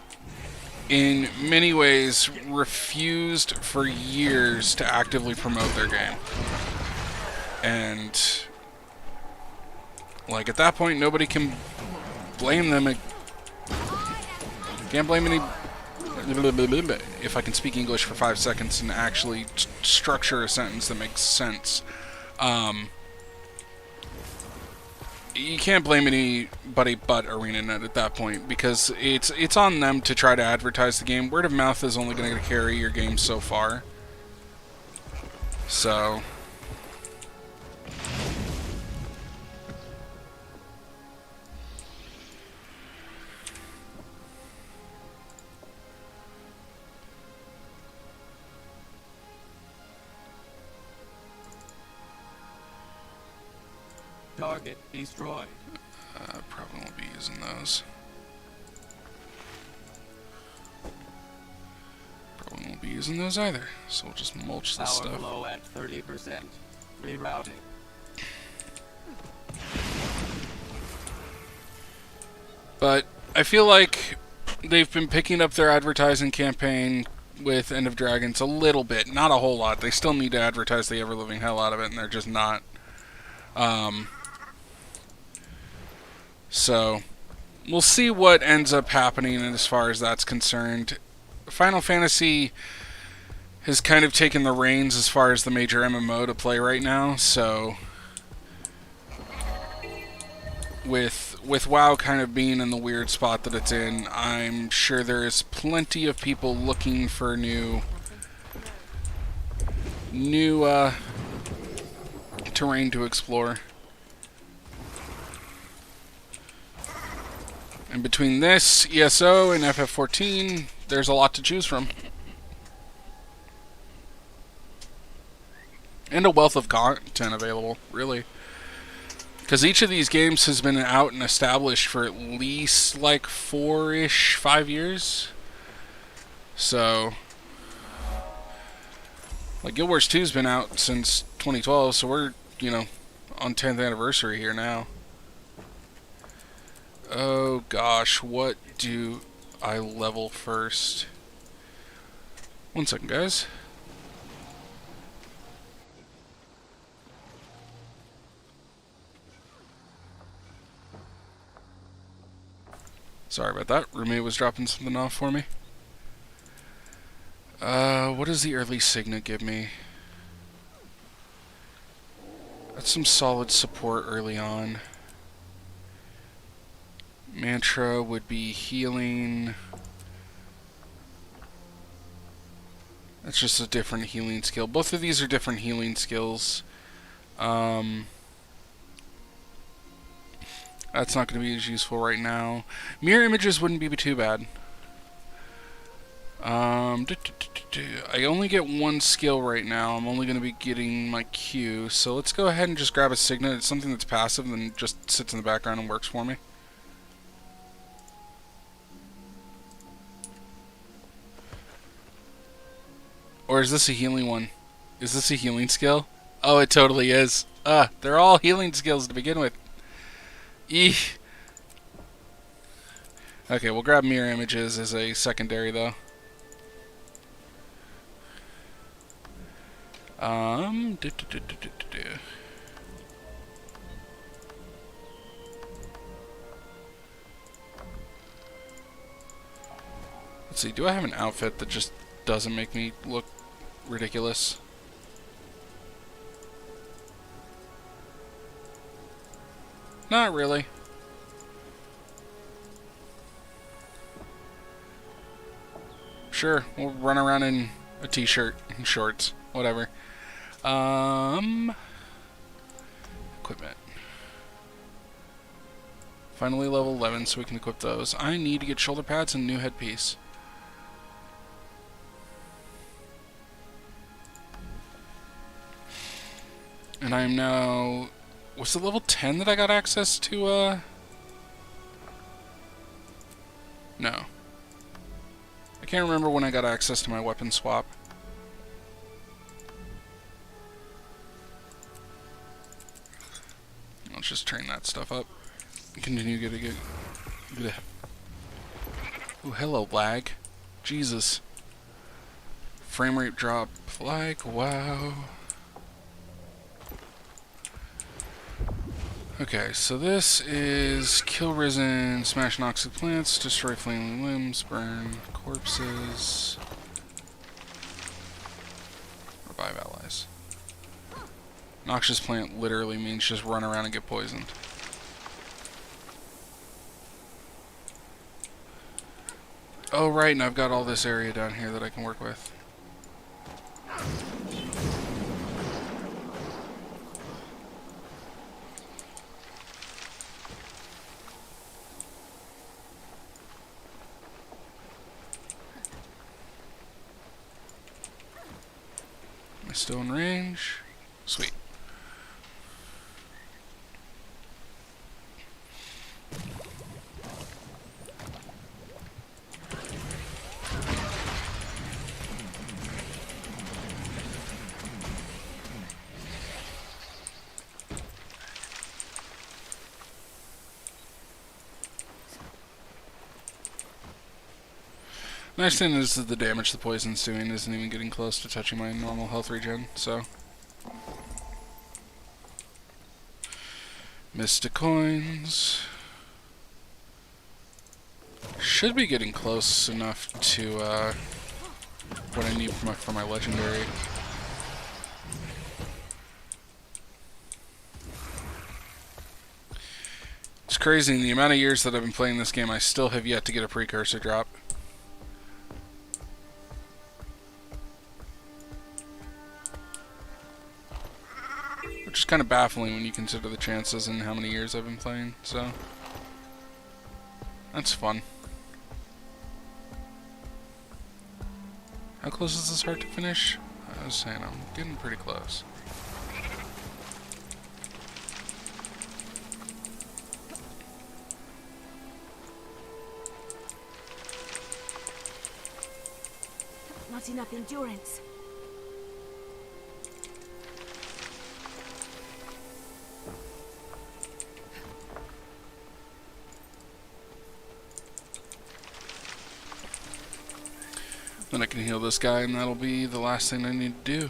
in many ways, refused for years to actively promote their game. And, like, at that point, nobody can blame them. Can't blame any... If I can speak English for 5 seconds and actually structure a sentence that makes sense. You can't blame anybody but ArenaNet at that point, because it's on them to try to advertise the game. Word of mouth is only going to carry your game so far. So... Target destroyed. Probably won't be using those. Probably won't be using those either. So we'll just mulch this Power stuff. flow at 30%. Rerouting. But I feel like they've been picking up their advertising campaign with End of Dragons a little bit. Not a whole lot. They still need to advertise the ever-living hell out of it, and they're just not. So, we'll see what ends up happening as far as that's concerned. Final Fantasy has kind of taken the reins as far as the major MMO to play right now, so... With WoW kind of being in the weird spot that it's in, I'm sure there is plenty of people looking for new terrain to explore. And between this, ESO, and FF14, there's a lot to choose from. And a wealth of content available, really. Because each of these games has been out and established for at least like 4-ish, 5 years. So, like Guild Wars 2's been out since 2012, so we're, you know, on 10th anniversary here now. Oh gosh, what do I level first? 1 second, guys. Sorry about that. Roommate was dropping something off for me. What does the early Signet give me? That's some solid support early on. Mantra would be healing. That's just a different healing skill. Both of these are different healing skills. That's not going to be as useful right now. Mirror images wouldn't be too bad. I only get 1 skill right now. I'm only going to be getting my Q. So let's go ahead and just grab a Signet. It's something that's passive and just sits in the background and works for me. Or is this a healing one? Is this a healing skill? Oh, it totally is. They're all healing skills to begin with. Eeh. Okay, we'll grab mirror images as a secondary, though. Let's see, do I have an outfit that just doesn't make me look ridiculous? Not really. Sure, we'll run around in a t-shirt and shorts, whatever. Equipment. Finally level 11 so we can equip those. I need to get shoulder pads and a new headpiece. And I am now... Was it level 10 that I got access to, No. I can't remember when I got access to my weapon swap. Let's just train that stuff up. Continue getting it. Ooh, hello, lag. Jesus. Frame rate drop. Like, wow. Okay, so this is kill risen, smash noxic plants, destroy flaming limbs, burn corpses, revive allies. Noxious plant literally means just run around and get poisoned. Oh right, and I've got all this area down here that I can work with. Still in range. Sweet. Nice thing is that the damage the poison's doing isn't even getting close to touching my normal health regen, so. Mystic coins. Should be getting close enough to what I need for my legendary. It's crazy, in the amount of years that I've been playing this game, I still have yet to get a precursor drop. which is kind of baffling when you consider the chances and how many years I've been playing, so that's fun. How close is this heart to finish? I was saying I'm getting pretty close. Not enough endurance. Then I can heal this guy, and that'll be the last thing I need to do.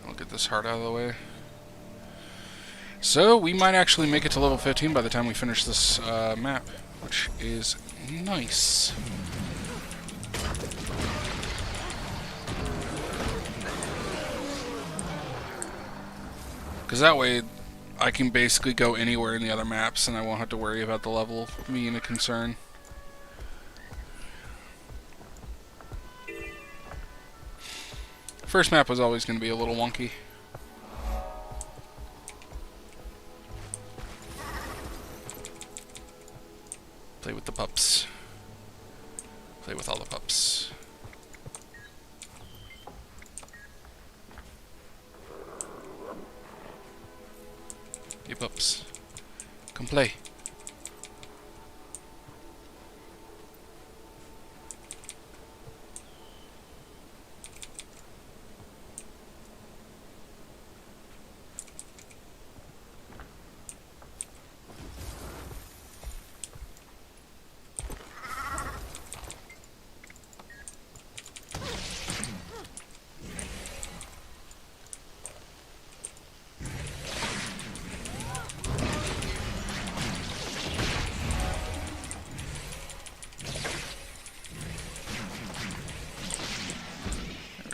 I'll get this heart out of the way. So, we might actually make it to level 15 by the time we finish this map, which is nice. Because that way, I can basically go anywhere in the other maps, and I won't have to worry about the level being a concern. First map was always going to be a little wonky. Play with the pups. Play with all the pups. Hey pups, come play.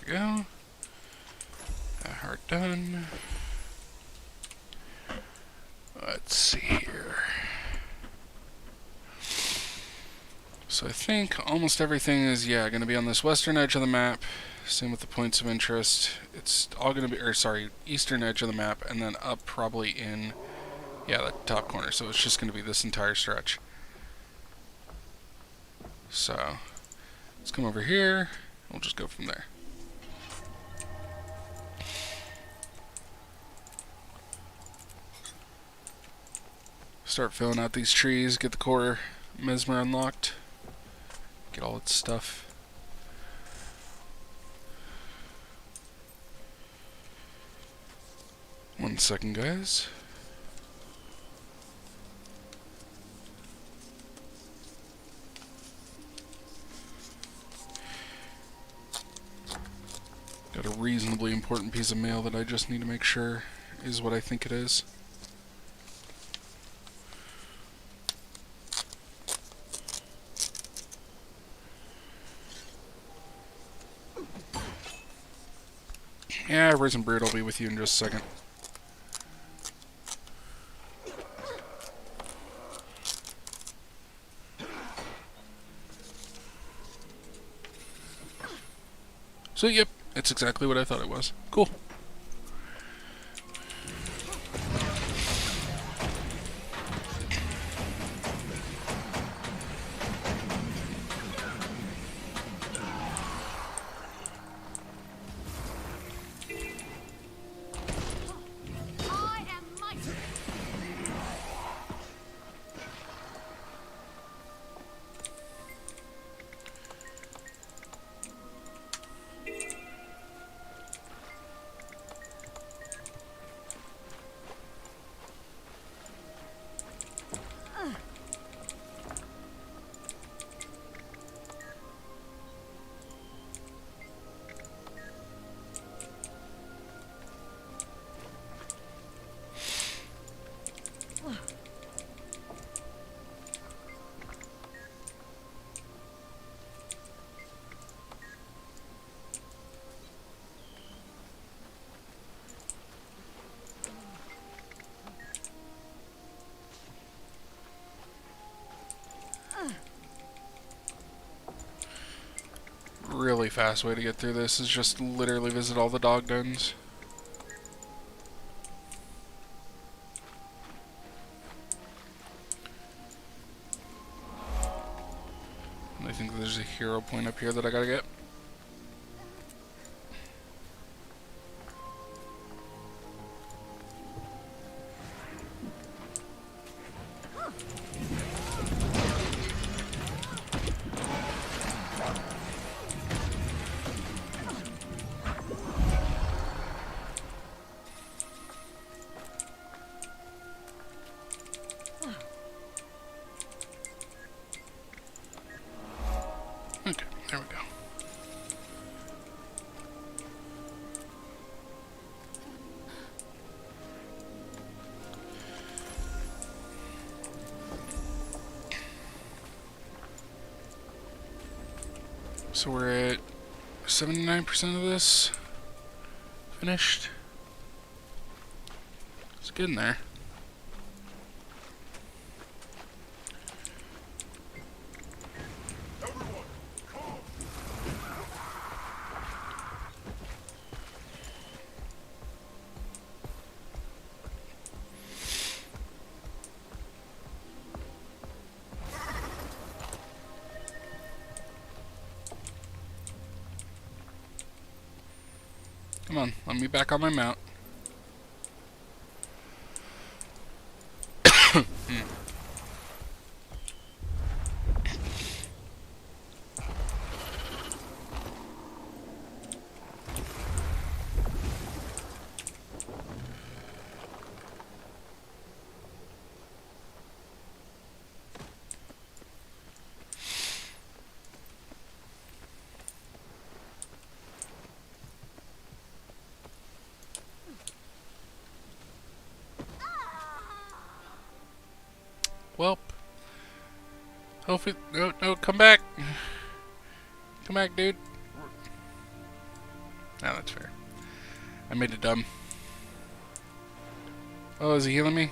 Go. That heart done. Let's see here. So I think almost everything is, going to be on this western edge of the map. Same with the points of interest. It's all going to be, eastern edge of the map, and then up probably in, the top corner. So it's just going to be this entire stretch. So let's come over here. We'll just go from there. Start filling out these trees, get the core mesmer unlocked, get all its stuff. One second, guys. Got a reasonably important piece of mail that I just need to make sure is what I think it is. Yeah, Risen Brood will be with you in just a second. So, yep, it's exactly what I thought it was. Cool. really fast way to get through this is just literally visit all the dog dens. I think there's a hero point up here that I gotta get. Okay, there we go. So we're at 79% of this finished. It's getting there. Come on, let me back on my mount. Welp. Hopefully, no, come back. Come back, dude. No, that's fair. I made it dumb. Oh, is he healing me?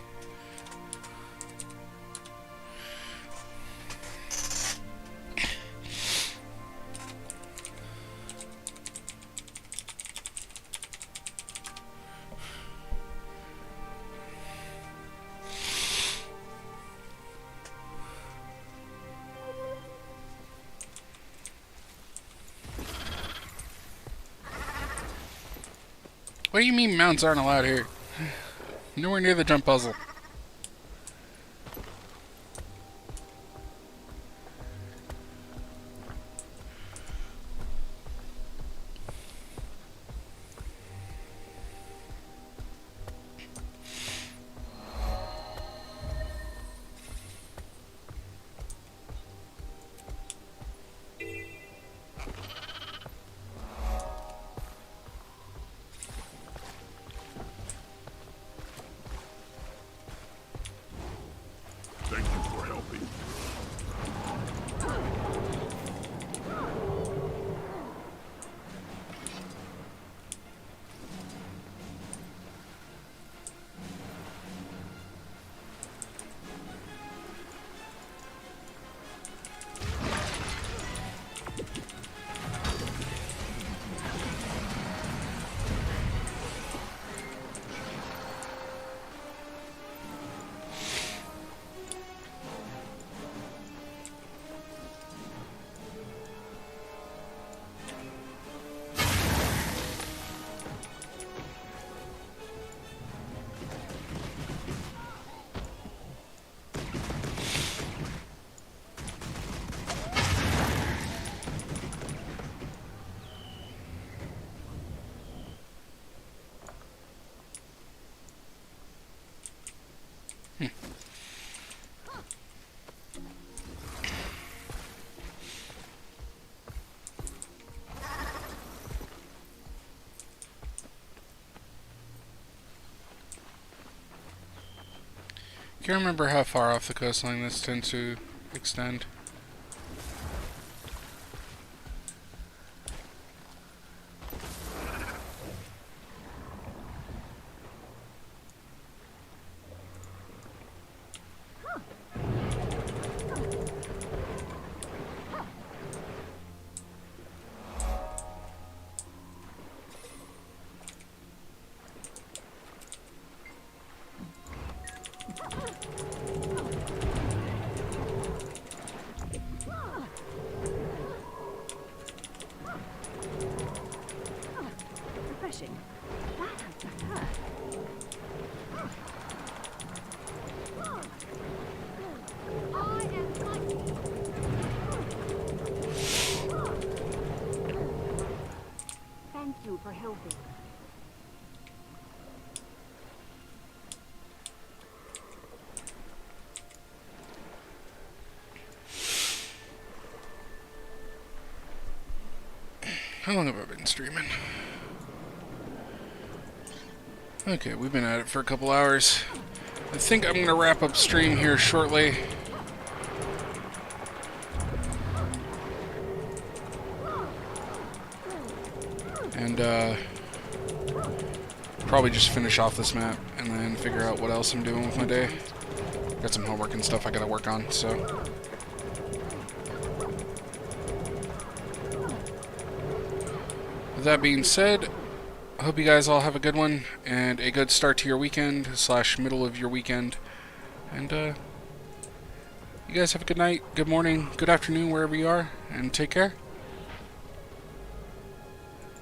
What do you mean mounts aren't allowed here? Nowhere near the jump puzzle. Thank you for helping. Can you remember how far off the coastline this tends to extend? for Hilby. How long have I been streaming? Okay, we've been at it for a couple hours. I think I'm going to wrap up stream here shortly. And, probably just finish off this map and then figure out what else I'm doing with my day. Got some homework and stuff I gotta work on, so. With that being said, I hope you guys all have a good one and a good start to your weekend / middle of your weekend. And you guys have a good night, good morning, good afternoon, wherever you are, and take care.